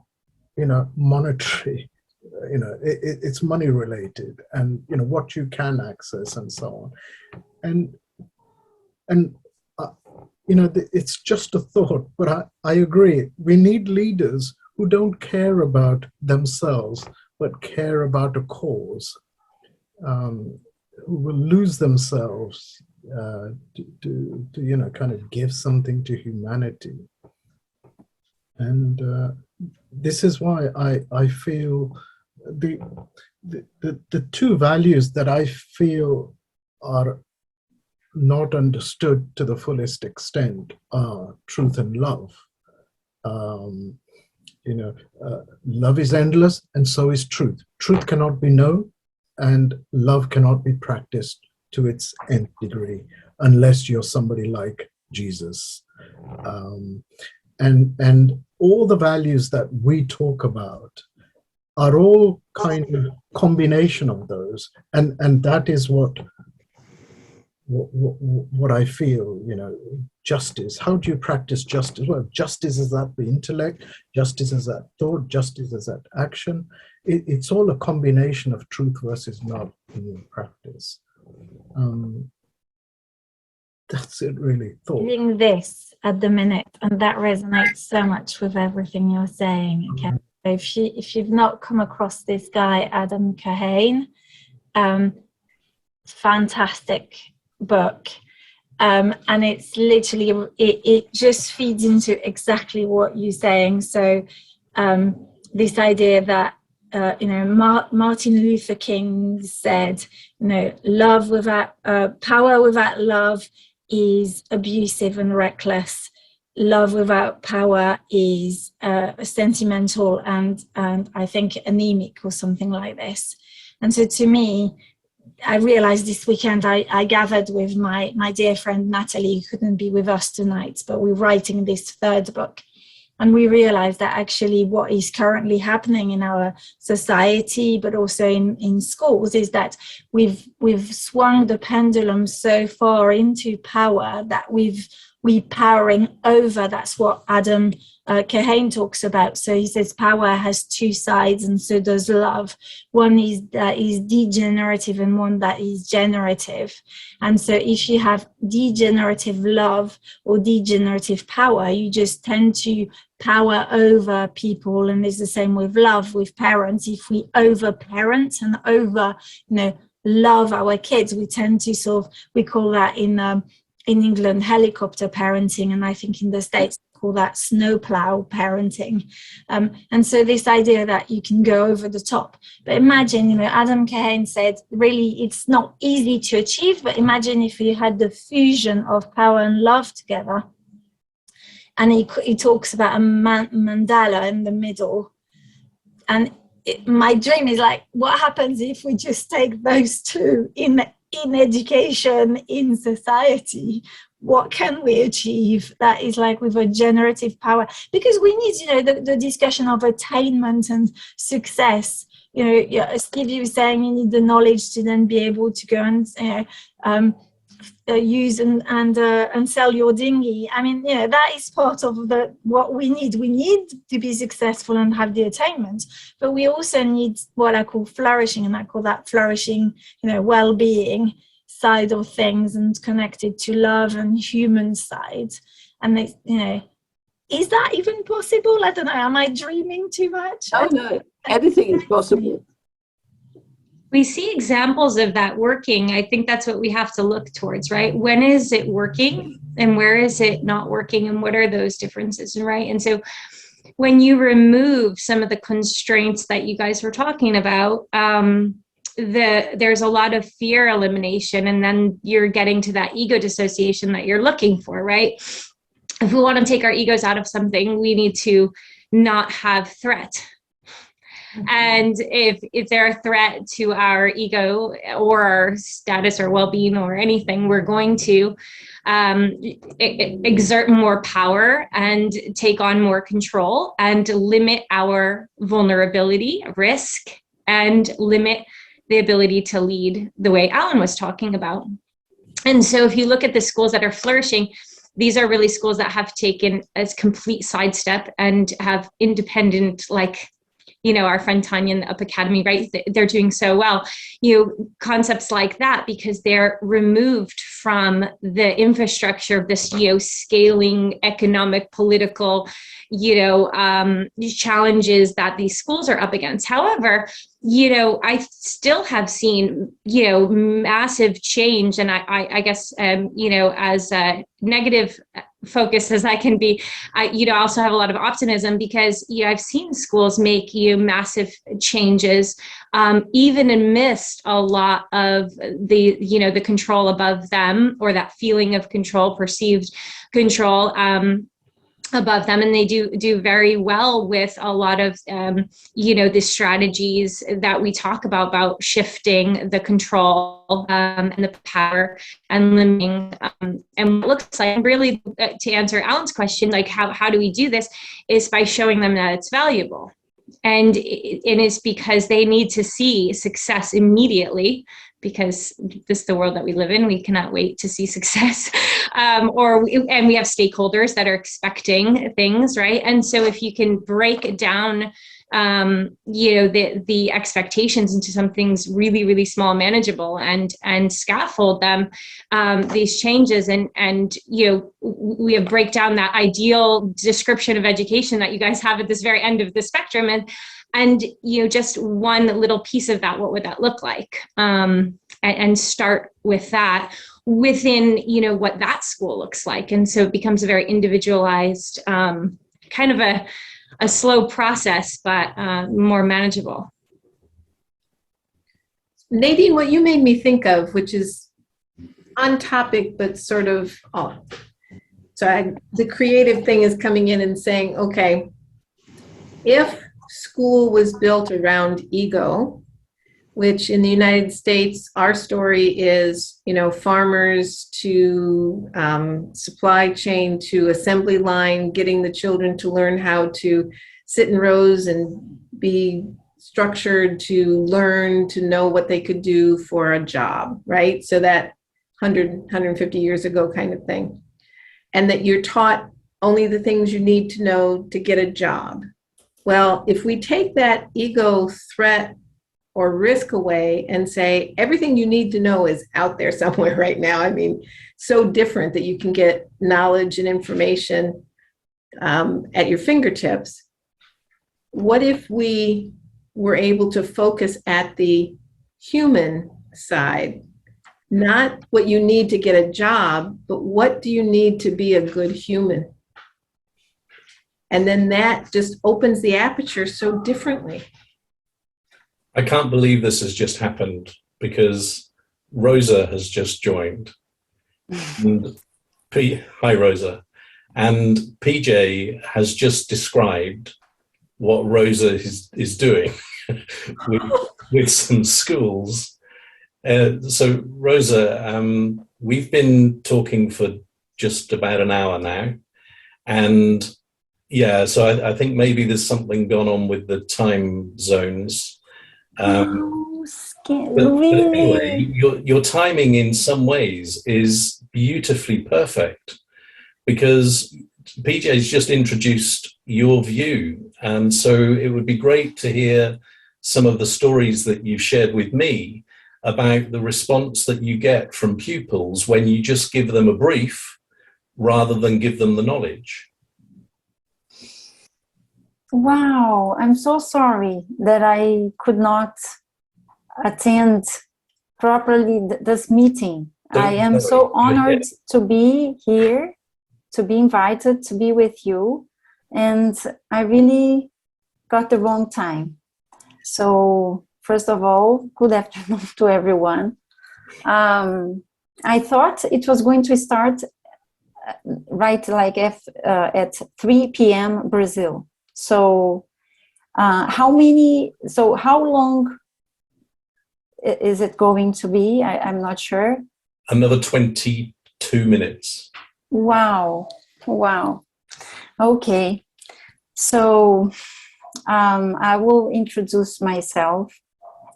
S4: you know, monetary. You know, it's money related, and you know what you can access and so on. And you know, it's just a thought, but I agree. We need leaders who don't care about themselves, but care about a cause, who will lose themselves to you know, kind of give something to humanity. And this is why I feel the two values that I feel are not understood to the fullest extent are truth and love. You know, love is endless, and so is truth. Truth cannot be known, and love cannot be practiced to its nth degree unless you're somebody like Jesus. And all the values that we talk about are all kind of combination of those, and that is what I feel, you know, justice. How do you practice justice? Well, justice is that the intellect, justice is that thought, justice is that action. It's all a combination of truth versus love in practice. That's it, really. Thought.
S2: Doing this at the minute, and that resonates so much with everything you're saying. Okay, if you've not come across this guy, Adam Kahane, fantastic book, and it's literally it just feeds into exactly what you're saying. So this idea that you know, Martin Luther King said, you know, love without power without love is abusive and reckless. Love without power is sentimental and I think anemic or something like this. And so to me, I realized this weekend I gathered with my dear friend Natalie, who couldn't be with us tonight, but we're writing this third book. And we realized that actually what is currently happening in our society, but also in schools, is that we've swung the pendulum so far into power that we're powering over. That's what Adam Kahane talks about. So he says power has two sides, and so does love. One is degenerative and one that is generative. And so if you have degenerative love or degenerative power, you just tend to power over people. And it's the same with love, with parents. If we over parent and over, you know, love our kids, we tend to we call that in England helicopter parenting, and I think in the States call that snowplow parenting. And so this idea that you can go over the top. But imagine, Adam Kahane said, really, it's not easy to achieve, but imagine if you had the fusion of power and love together. And he talks about a mandala in the middle. And my dream is like, what happens if we just take those two in education, in society? What can we achieve that is like with a generative power? Because we need, the discussion of attainment and success. Steve, you were saying you need the knowledge to then be able to go and use and sell your dinghy. I mean, that is part of what we need. We need to be successful and have the attainment, but we also need what I call flourishing, and I call that flourishing, well-being side of things, and connected to love and human side. And is that even possible? I don't know. Am I dreaming too much?
S3: Oh no, everything is possible.
S8: We see examples of that working. I think that's what we have to look towards, right? When is it working and where is it not working, and what are those differences, right? And so when you remove some of the constraints that you guys were talking about, there's a lot of fear elimination, and then you're getting to that ego dissociation that you're looking for, right? If we want to take our egos out of something, we need to not have threat. And if they're a threat to our ego or our status or well-being or anything, we're going to exert more power and take on more control and limit our vulnerability, risk, and limit the ability to lead the way Alan was talking about. And so if you look at the schools that are flourishing, these are really schools that have taken a complete sidestep and have independent, like, our friend Tanya in the Up Academy, right? They're doing so well. Concepts like that, because they're removed from the infrastructure of this, scaling economic, political, challenges that these schools are up against. However, I still have seen, massive change. And I guess, as negative focused as I can be, I also have a lot of optimism, because I've seen schools make massive changes, even amidst a lot of the control above them, or that feeling of control, perceived control above them. And they do very well with a lot of the strategies that we talk about shifting the control and the power and limiting, and what looks like, really, to answer Alan's question, like how do we do this, is by showing them that it's valuable. And it's because they need to see success immediately, because this is the world that we live in. We cannot wait to see success. And we have stakeholders that are expecting things, right? And so if you can break down, the expectations into some things really, really small, manageable, and scaffold them, these changes, and we have break down that ideal description of education that you guys have at this very end of the spectrum, and just one little piece of that, what would that look like? And start with that within, what that school looks like. And so it becomes a very individualized, kind of a slow process, but more manageable.
S5: Nadine, what you made me think of, which is on topic, but sort of, the creative thing is coming in and saying, okay, if school was built around ego, which in the United States, our story is, farmers to supply chain to assembly line, getting the children to learn how to sit in rows and be structured, to learn to know what they could do for a job, right? So that 150 years ago kind of thing. And that you're taught only the things you need to know to get a job. Well, if we take that ego threat or risk away and say, everything you need to know is out there somewhere right now. I mean, so different that you can get knowledge and information at your fingertips. What if we were able to focus at the human side, not what you need to get a job, but what do you need to be a good human? And then that just opens the aperture so differently.
S1: I can't believe this has just happened because Rosa has just joined. And hi, Rosa. And PJ has just described what Rosa is doing with some schools. So Rosa, we've been talking for just about an hour now. And yeah, so I think maybe there's something gone on with the time zones. But anyway, your timing in some ways is beautifully perfect because PJ's just introduced your view. And so it would be great to hear some of the stories that you've shared with me about the response that you get from pupils when you just give them a brief rather than give them the knowledge.
S9: Wow, I'm so sorry that I could not attend properly this meeting. I am so honored to be here, to be invited to be with you, and I really got the wrong time. So first of all, good afternoon to everyone. I thought it was going to start right like at 3 p.m. Brazil. So how long is it going to be? I'm not sure.
S1: Another 22 minutes.
S9: Wow. Okay. So I will introduce myself.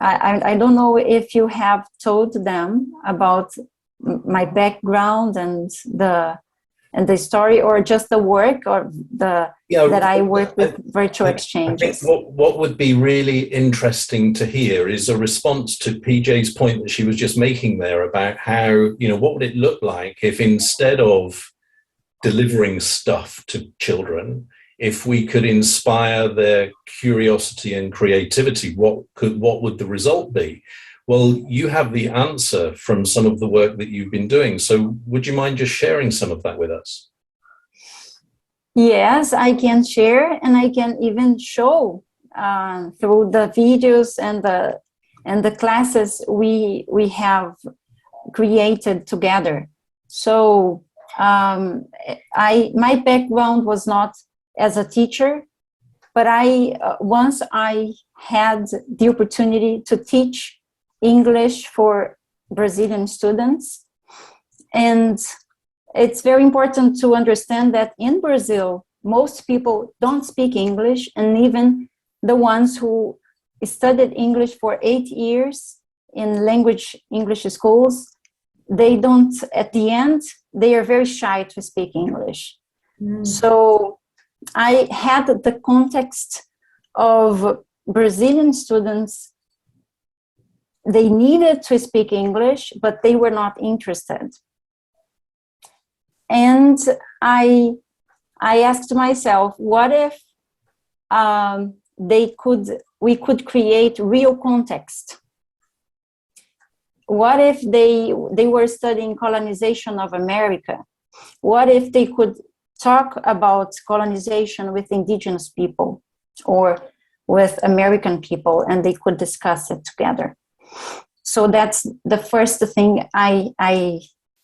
S9: I don't know if you have told them about my background and the story, or just the work, or that I work with virtual exchanges.
S1: I think what would be really interesting to hear is a response to PJ's point that she was just making there about how, what would it look like if instead of delivering stuff to children, if we could inspire their curiosity and creativity, what would the result be? Well, you have the answer from some of the work that you've been doing. So would you mind just sharing some of that with us?
S9: Yes, I can share, and I can even show through the videos and the classes we have created together. So my background was not as a teacher, but once I had the opportunity to teach English for Brazilian students. And it's very important to understand that in Brazil, most people don't speak English, and even the ones who studied English for 8 years in language English schools, they don't, at the end, they are very shy to speak English. So I had the context of Brazilian students. They needed to speak English, but they were not interested. And I asked myself, what if we could create real context? What if they were studying colonization of America? What if they could talk about colonization with indigenous people or with American people, and they could discuss it together? So that's the first thing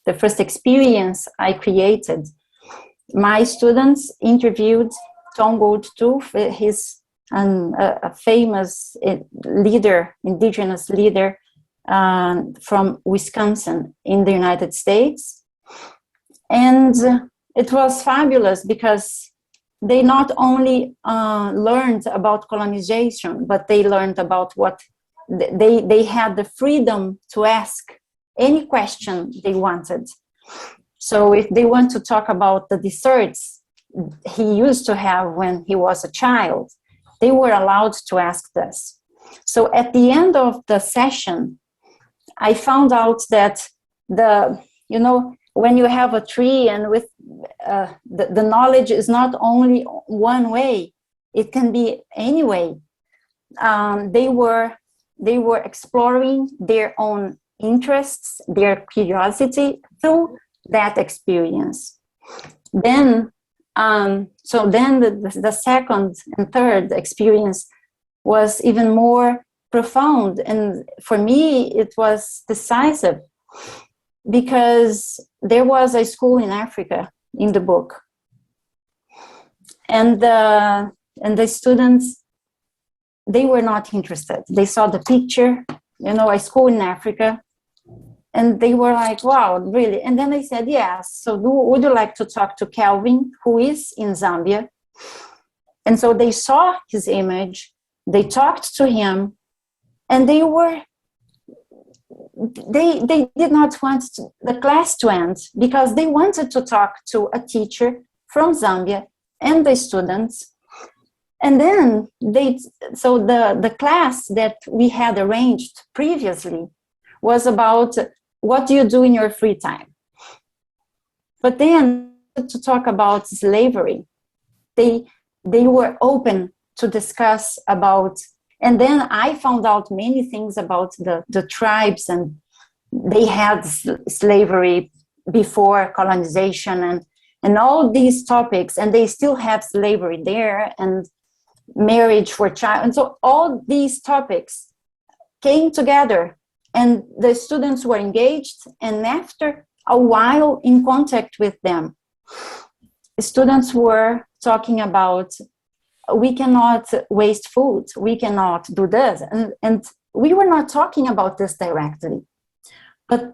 S9: the first experience I created. My students interviewed Tom Goldtooth. He's a famous leader, indigenous leader from Wisconsin in the United States. And it was fabulous because they not only learned about colonization, but they learned about what they had the freedom to ask any question they wanted. So if they want to talk about the desserts he used to have when he was a child, they were allowed to ask this. So at the end of the session, I found out that when you have a tree and with the knowledge is not only one way, it can be any way. They were exploring their own interests, their curiosity through that experience. Then So then the second and third experience was even more profound. And for me, it was decisive because there was a school in Africa in the book. And the students, they were not interested. They saw the picture, a school in Africa, and they were like, wow, really? And then they said, yes. So would you like to talk to Kelvin, who is in Zambia? And so they saw his image, they talked to him, and they did not want the class to end because they wanted to talk to a teacher from Zambia and the students. And then the class that we had arranged previously was about what do you do in your free time. But then to talk about slavery, they were open to discuss about, and then I found out many things about the tribes, and they had slavery before colonization and all these topics, and they still have slavery there, and marriage for child. And so all these topics came together, and the students were engaged, and after a while in contact with them, the students were talking about, we cannot waste food, we cannot do this. And we were not talking about this directly, but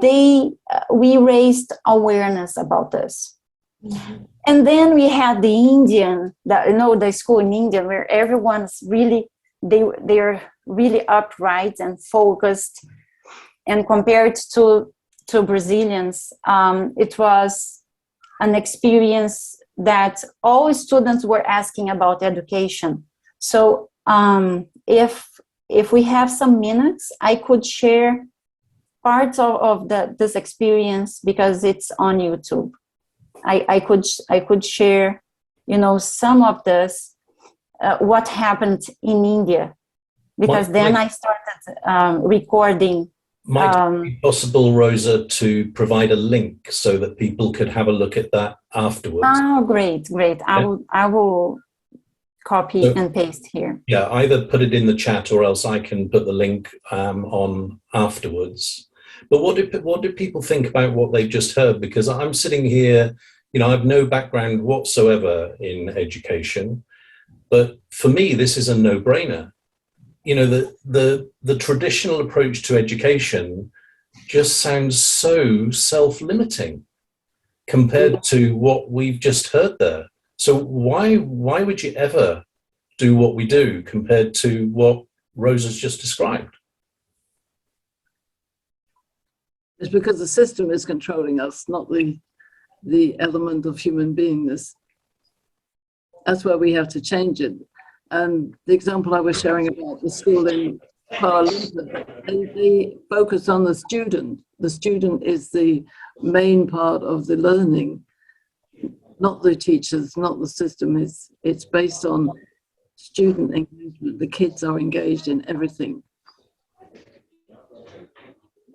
S9: we raised awareness about this. Mm-hmm. And then we had the Indian, the school in India where everyone's really, they're really upright and focused. And compared to Brazilians, it was an experience that all students were asking about education. So if we have some minutes, I could share parts of this experience because it's on YouTube. I could share, some of this, what happened in India, because I started recording.
S1: Might it be possible, Rosa, to provide a link so that people could have a look at that afterwards?
S9: Oh, great. Yeah. I will copy and paste here.
S1: Yeah, either put it in the chat or else I can put the link on afterwards. But what do people think about what they've just heard? Because I'm sitting here, I have no background whatsoever in education, but for me, this is a no-brainer. The traditional approach to education just sounds so self-limiting compared to what we've just heard there. So why would you ever do what we do compared to what Rosa's just described?
S3: It's because the system is controlling us, not the element of human beingness. That's where we have to change it. And the example I was sharing about the school in Kuala Lumpur, they focus on the student. The student is the main part of the learning, not the teachers, not the system. It's based on student engagement. The kids are engaged in everything.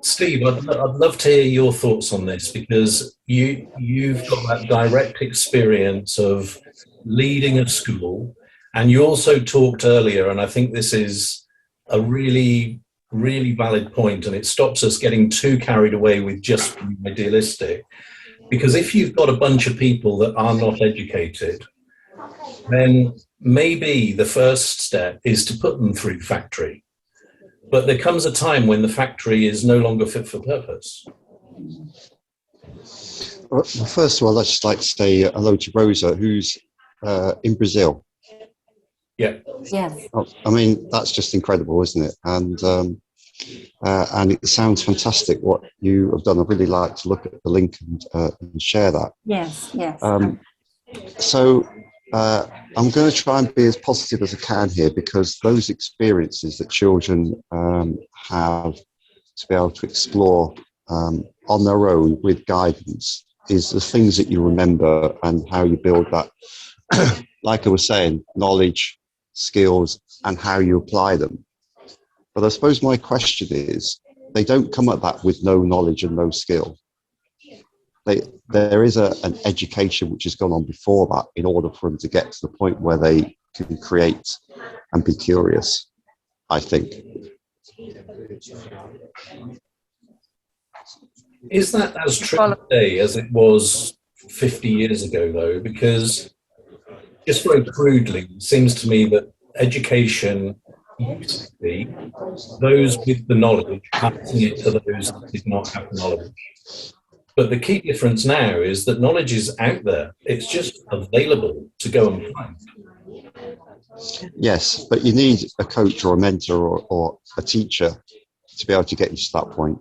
S1: Steve, I'd love to hear your thoughts on this, because you've got that direct experience of leading a school. And you also talked earlier, and I think this is a really, really valid point, and it stops us getting too carried away with just being idealistic. Because if you've got a bunch of people that are not educated, then maybe the first step is to put them through factory. But there comes a time when the factory is no longer fit for purpose.
S6: Well, first of all, I'd just like to say hello to Rosa, who's in Brazil.
S1: Yeah.
S9: Yes.
S6: I mean, that's just incredible, isn't it? And it sounds fantastic what you have done. I'd really like to look at the link and share that.
S9: Yes.
S6: So I'm going to try and be as positive as I can here, because those experiences that children have to be able to explore on their own with guidance is the things that you remember and how you build that, like I was saying, knowledge, skills, and how you apply them. But I suppose my question is, they don't come at that with no knowledge and no skill. there is an education which has gone on before that in order for them to get to the point where they can create and be curious, I think.
S1: Is that as true today as it was 50 years ago, though? Because just very crudely, it seems to me that education used to be those with the knowledge passing it to those that did not have the knowledge. But the key difference now is that knowledge is out there. It's just available to go and find.
S6: Yes, but you need a coach or a mentor or a teacher to be able to get you to that point.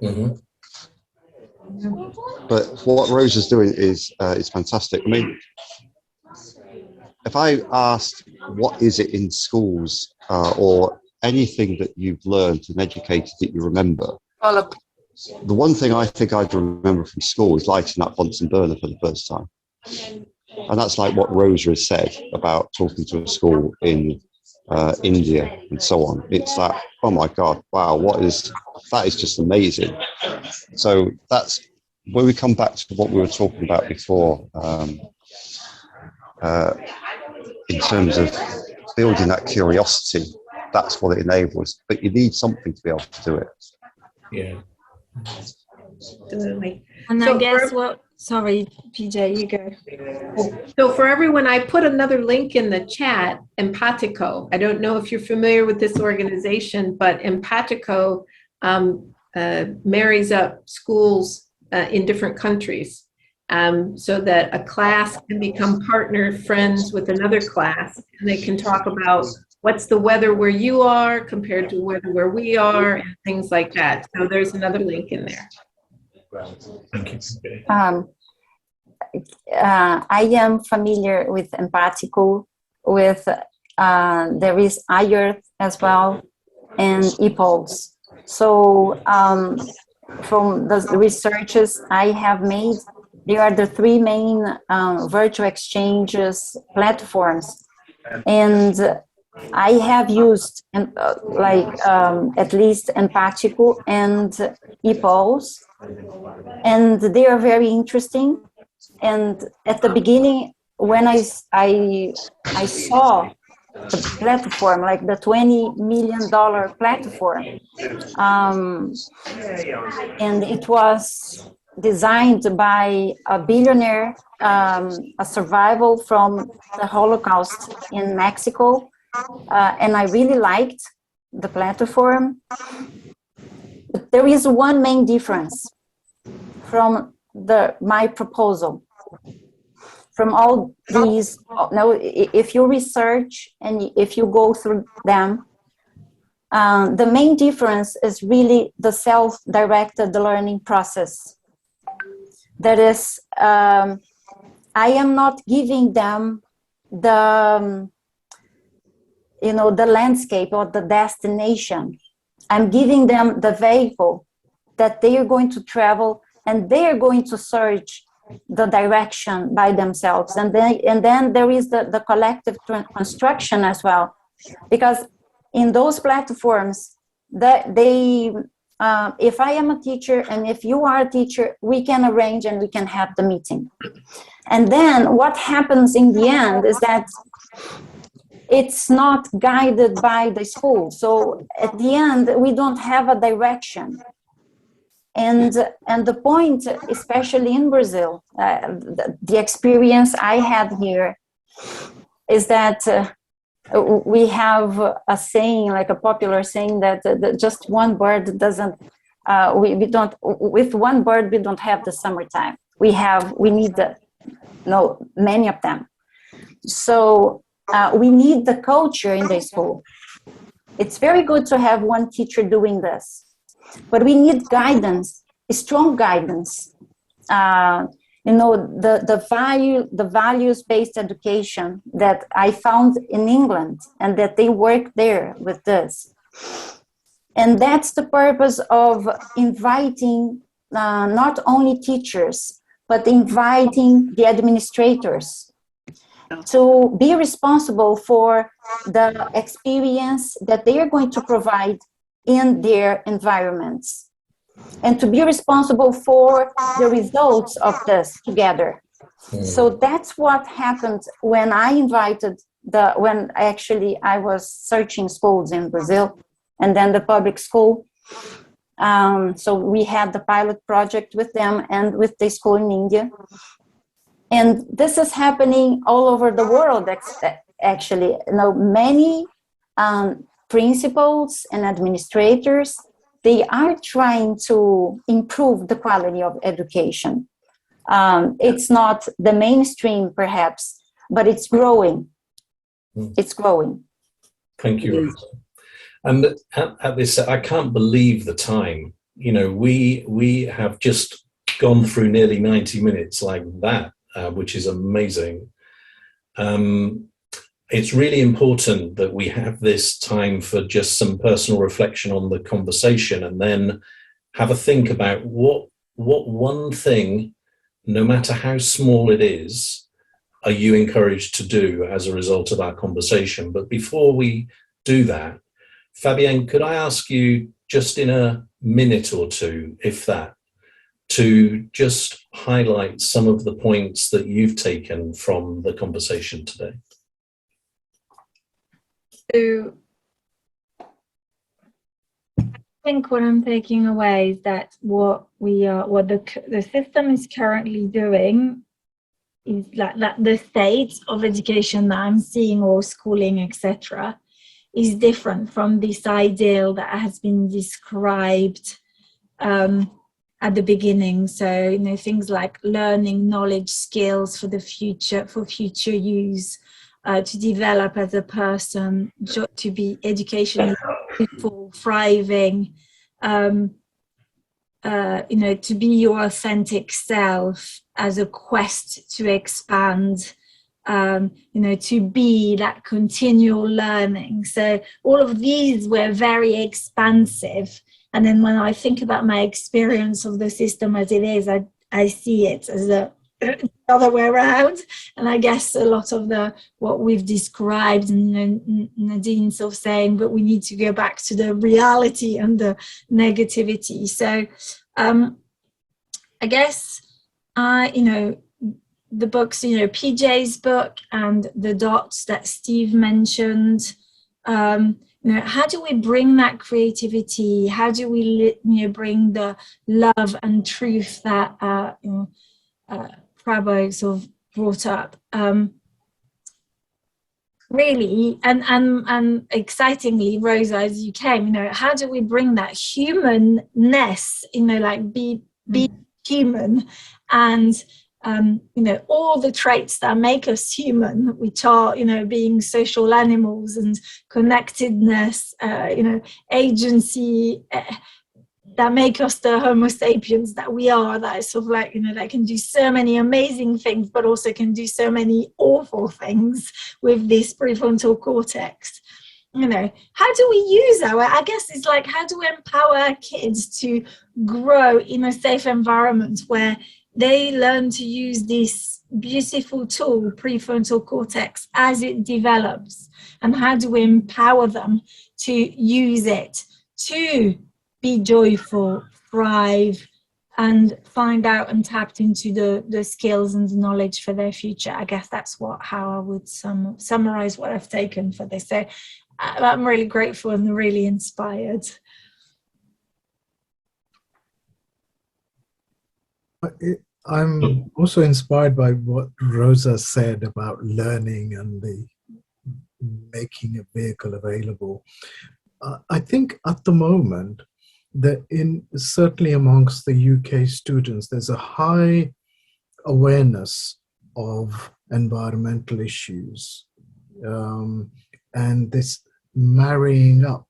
S1: Mm-hmm.
S6: But what Rose is doing is fantastic. I mean, if I asked what is it in schools or anything that you've learned and educated that you remember, the one thing I think I'd remember from school is lighting that Bunsen burner for the first time. And that's like what Rosa has said about talking to a school in India and so on. It's like, oh my God, wow, that is just amazing. So that's when we come back to what we were talking about before, in terms of building that curiosity, that's what it enables. But you need something to be able to do it.
S1: Yeah.
S5: Absolutely.
S2: And
S5: So
S2: I guess sorry, PJ, you go.
S5: So for everyone, I put another link in the chat, Empatico. I don't know if you're familiar with this organization, but Empatico marries up schools in different countries so that a class can become partner friends with another class, and they can talk about what's the weather where you are compared to weather where we are and things like that. So there's another link in there.
S1: Thank you.
S9: I am familiar with Empatico, with there is iEarth as well, and ePulse. So from the researches I have made, there are the three main virtual exchanges platforms, and I have used at least Empatico and ePulse, and they are very interesting. And at the beginning, when I saw the platform, like the $20 million platform, and it was designed by a billionaire, a survivor from the Holocaust in Mexico, and I really liked the platform. But there is one main difference from my proposal. From all these, now, if you research and if you go through them, the main difference is really the self-directed learning process. That is, I am not giving them the landscape or the destination. I'm giving them the vehicle that they are going to travel, and they are going to search the direction by themselves. And then there is the collective construction as well, because in those platforms, if I am a teacher and if you are a teacher, we can arrange and we can have the meeting. And then what happens in the end is that it's not guided by the school. So at the end, we don't have a direction. And the point, especially in Brazil, the experience I had here is that we have a saying, like a popular saying, that just one bird doesn't, with one bird, we don't have the summertime. We need many of them. So we need the culture in the school. It's very good to have one teacher doing this, but we need guidance, strong guidance. The values-based education that I found in England, and that they work there with this. And that's the purpose of inviting not only teachers, but inviting the administrators to be responsible for the experience that they are going to provide in their environments. and to be responsible for the results of this together. So that's what happened when I invited when actually I was searching schools in Brazil and then the public school. So we had the pilot project with them and with the school in India. And this is happening all over the world, actually. Many principals and administrators, they are trying to improve the quality of education. It's not the mainstream, perhaps, but it's growing. It's growing.
S1: Thank you, Rosa. And at this, I can't believe the time. We have just gone through nearly 90 minutes like that, which is amazing. It's really important that we have this time for just some personal reflection on the conversation, and then have a think about what one thing, no matter how small it is, are you encouraged to do as a result of our conversation. But before we do that, Fabienne, could I ask you just in a minute or two, if that, to just highlight some of the points that you've taken from the conversation today?
S2: So I think what I'm taking away is that what the system is currently doing is that the state of education that I'm seeing, or schooling, etc., is different from this ideal that has been described at the beginning. So, things like learning, knowledge, skills for the future, for future use, to develop as a person, to be educationally useful, thriving, to be your authentic self as a quest to expand, to be that continual learning. So all of these were very expansive. And then when I think about my experience of the system as it is, I see it as the other way around. And I guess a lot of what we've described, and Nadine sort of saying, but we need to go back to the reality and the negativity. So I guess the books, PJ's book and the dots that Steve mentioned, how do we bring that creativity? How do we bring the love and truth that Prabhu sort of brought up? Really, and excitingly, Rosa, as you came, how do we bring that humanness, be human, and all the traits that make us human, which are, being social animals, and connectedness, agency, that make us the Homo sapiens that we are, that is sort of like, that can do so many amazing things, but also can do so many awful things with this prefrontal cortex. How do we use I guess it's like, how do we empower our kids to grow in a safe environment where they learn to use this beautiful tool, prefrontal cortex, as it develops? And how do we empower them to use it to be joyful, thrive, and find out and tap into the skills and the knowledge for their future? I guess that's how I would summarize what I've taken for this. So I'm really grateful and really inspired.
S4: I'm also inspired by what Rosa said about learning and the making a vehicle available. I think at the moment that certainly amongst the UK students, there's a high awareness of environmental issues, and this marrying up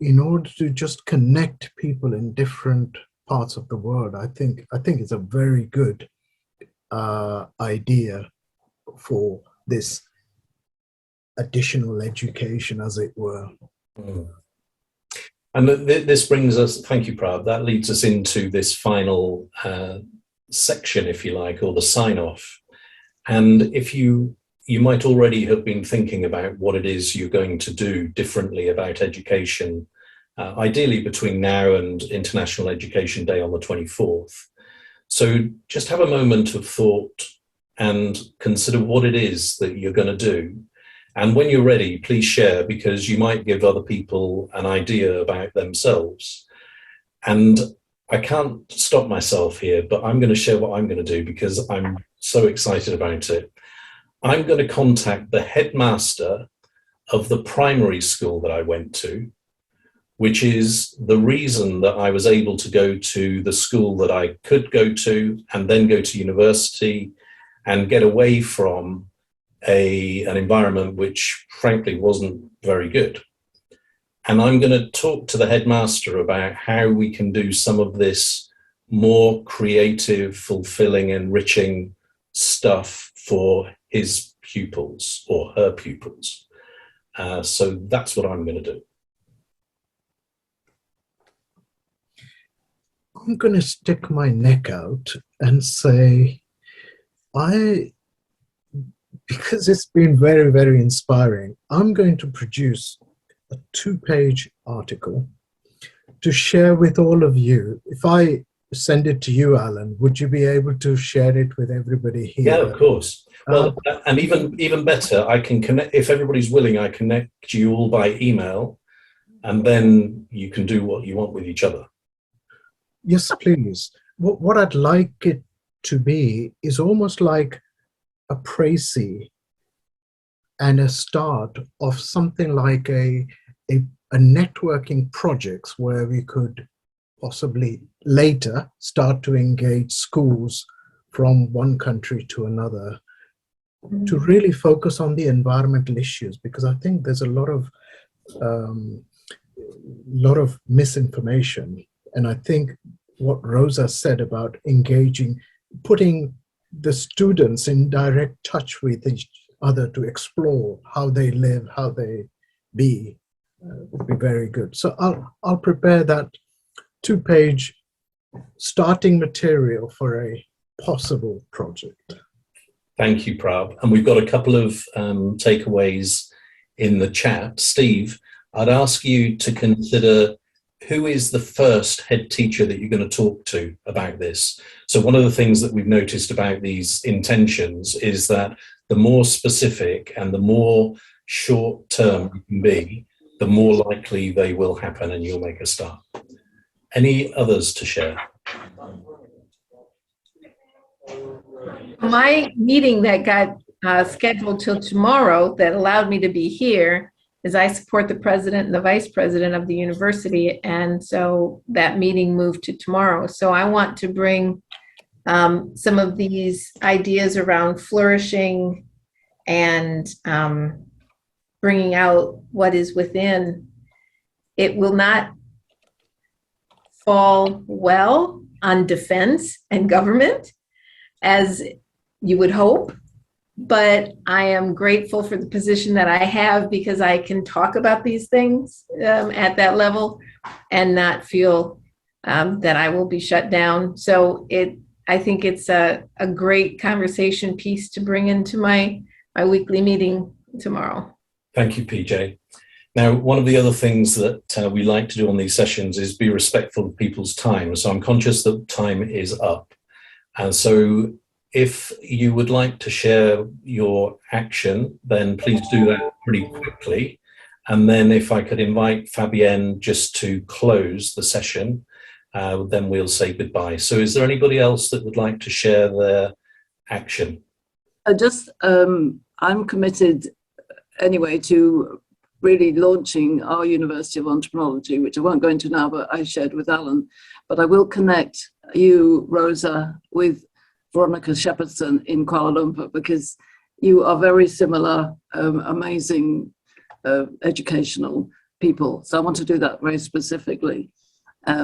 S4: in order to just connect people in different parts of the world. I think it's a very good idea for this additional education, as it were.
S1: And this brings us, thank you, Prab, that leads us into this final section, if you like, or the sign-off. And if you might already have been thinking about what it is you're going to do differently about education ideally between now and International Education Day on the 24th. So just have a moment of thought and consider what it is that you're going to do. And when you're ready, please share, because you might give other people an idea about themselves. And I can't stop myself here, but I'm going to share what I'm going to do because I'm so excited about it. I'm going to contact the headmaster of the primary school that I went to, which is the reason that I was able to go to the school that I could go to and then go to university and get away from an environment which frankly wasn't very good. And I'm going to talk to the headmaster about how we can do some of this more creative, fulfilling, enriching stuff for his pupils or her pupils. So that's what I'm going to do.
S4: I'm going to stick my neck out and say, because it's been very, very inspiring, I'm going to produce a 2-page article to share with all of you. If I send it to you, Alan, would you be able to share it with everybody here?
S1: Yeah, of course. Well, and even better, I can connect, if everybody's willing, I connect you all by email, and then you can do what you want with each other.
S4: Yes, please. What I'd like it to be is almost like a précis and a start of something like a networking projects where we could possibly later start to engage schools from one country to another to really focus on the environmental issues, because I think there's a lot of misinformation. And I think what Rosa said about engaging, putting the students in direct touch with each other to explore how they live, how they be, would be very good. So I'll prepare that 2-page starting material for a possible project.
S1: Thank you, Prab. And we've got a couple of takeaways in the chat. Steve, I'd ask you to consider who is the first head teacher that you're going to talk to about this. So one of the things that we've noticed about these intentions is that the more specific and the more short term you can be, the more likely they will happen and you'll make a start. Any others to share?
S5: My meeting that got scheduled till tomorrow that allowed me to be here is I support the president and the vice president of the university, and so that meeting moved to tomorrow. So I want to bring some of these ideas around flourishing and bringing out what is within. It will not fall well on defense and government, as you would hope. But I am grateful for the position that I have because I can talk about these things at that level and not feel that I will be shut down. So I think it's a great conversation piece to bring into my weekly meeting tomorrow.
S1: Thank you, PJ. Now, one of the other things that we like to do on these sessions is be respectful of people's time. So I'm conscious that time is up. And so if you would like to share your action, then please do that pretty quickly. And then if I could invite Fabienne just to close the session, then we'll say goodbye. So is there anybody else that would like to share their action?
S3: I'm committed anyway to really launching our University of Entrepreneurship, which I won't go into now, but I shared with Alan. But I will connect you, Rosa, with Veronica Shepherdson in Kuala Lumpur, because you are very similar, amazing educational people. So I want to do that very specifically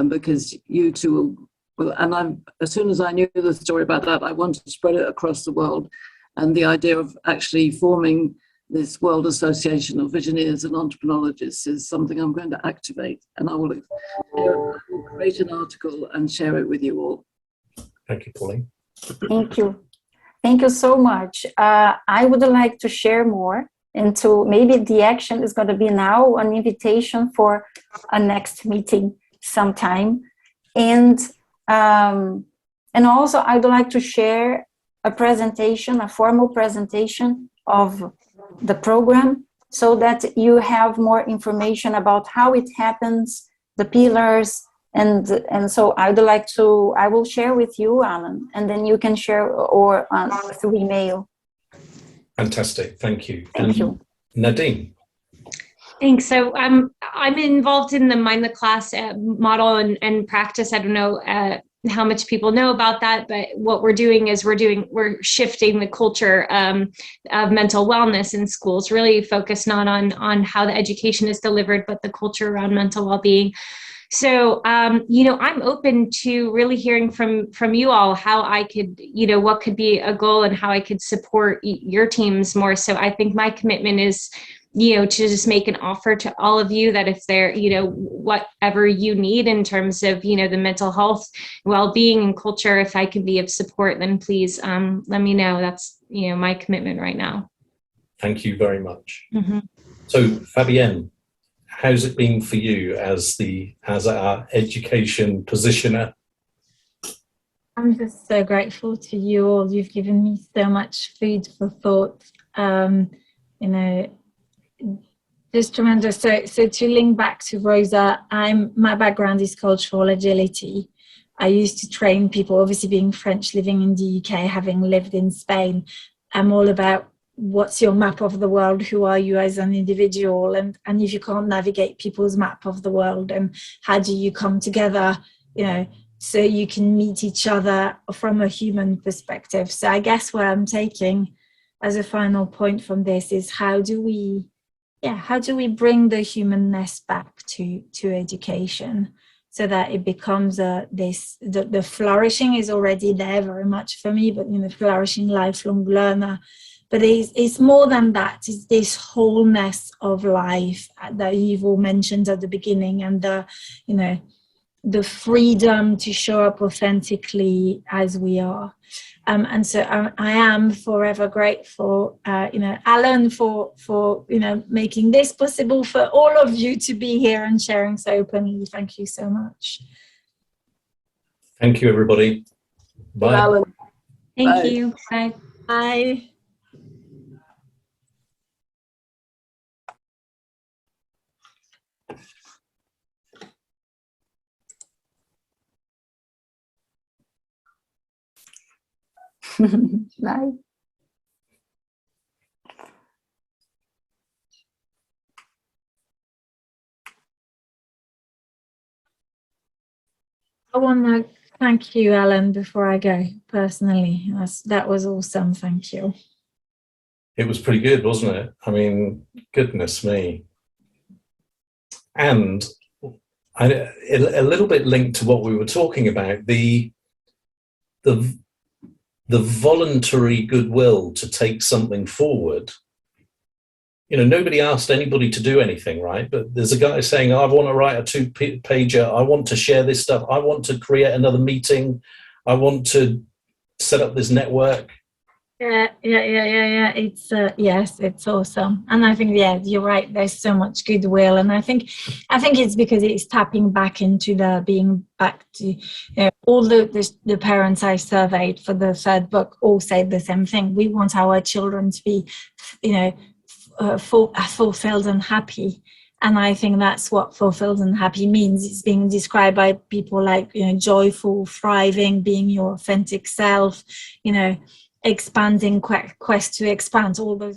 S3: because you two will, and as soon as I knew the story about that, I wanted to spread it across the world. And the idea of actually forming this World Association of Visionaries and Entrepreneurists is something I'm going to activate, and I will create an article and share it with you all.
S1: Thank you, Pauline.
S9: Thank you. Thank you so much. I would like to share more into, maybe the action is going to be now an invitation for a next meeting sometime. And also I'd like to share a presentation, a formal presentation of the program, so that you have more information about how it happens, the pillars, and so I will share with you, Alan, and then you can share or through email.
S1: Fantastic, thank you.
S9: Thank you.
S1: Nadine.
S8: Thanks. So I'm involved in the Mind the Class model and practice. I don't know how much people know about that, but what we're doing is we're shifting the culture of mental wellness in schools, really focused not on how the education is delivered, but the culture around mental well-being. So, I'm open to really hearing from you all how I could, what could be a goal and how I could support your teams more. So I think my commitment is, to just make an offer to all of you that if there, whatever you need in terms of, the mental health, well-being and culture, if I can be of support, then please let me know. That's, my commitment right now.
S1: Thank you very much.
S8: Mm-hmm.
S1: So Fabienne, how's it been for you as our education positioner?
S2: I'm just so grateful to you all. You've given me so much food for thought. Just tremendous. So to link back to Rosa, my background is cultural agility. I used to train people, obviously being French, living in the UK, having lived in Spain. I'm all about what's your map of the world, who are you as an individual, and if you can't navigate people's map of the world, and how do you come together, so you can meet each other from a human perspective. So I guess what I'm taking as a final point from this is how do we bring the humanness back to education, so that it becomes the flourishing is already there very much for me, but flourishing lifelong learner. But it's more than that. It's this wholeness of life that you've all mentioned at the beginning, and the freedom to show up authentically as we are. And so I am forever grateful, Alan, for making this possible, for all of you to be here and sharing so openly. Thank you so much.
S1: Thank you, everybody. Bye.
S3: Alan.
S8: Thank
S3: Bye.
S8: you. Bye.
S2: Bye.
S9: Bye.
S2: I want to thank you, Alan, before I go, personally. That was awesome. Thank you.
S1: It was pretty good, wasn't it? I mean, goodness me. And a little bit linked to what we were talking about, the voluntary goodwill to take something forward. Nobody asked anybody to do anything, right? But there's a guy saying, I want to write a 2-pager. I want to share this stuff. I want to create another meeting. I want to set up this network.
S2: Yeah. It's yes, it's awesome. And I think, you're right. There's so much goodwill, and I think it's because it's tapping back into the being back to all the parents I surveyed for the third book all said the same thing. We want our children to be, fulfilled and happy. And I think that's what fulfilled and happy means. It's being described by people like, joyful, thriving, being your authentic self, expanding, quest to expand, all those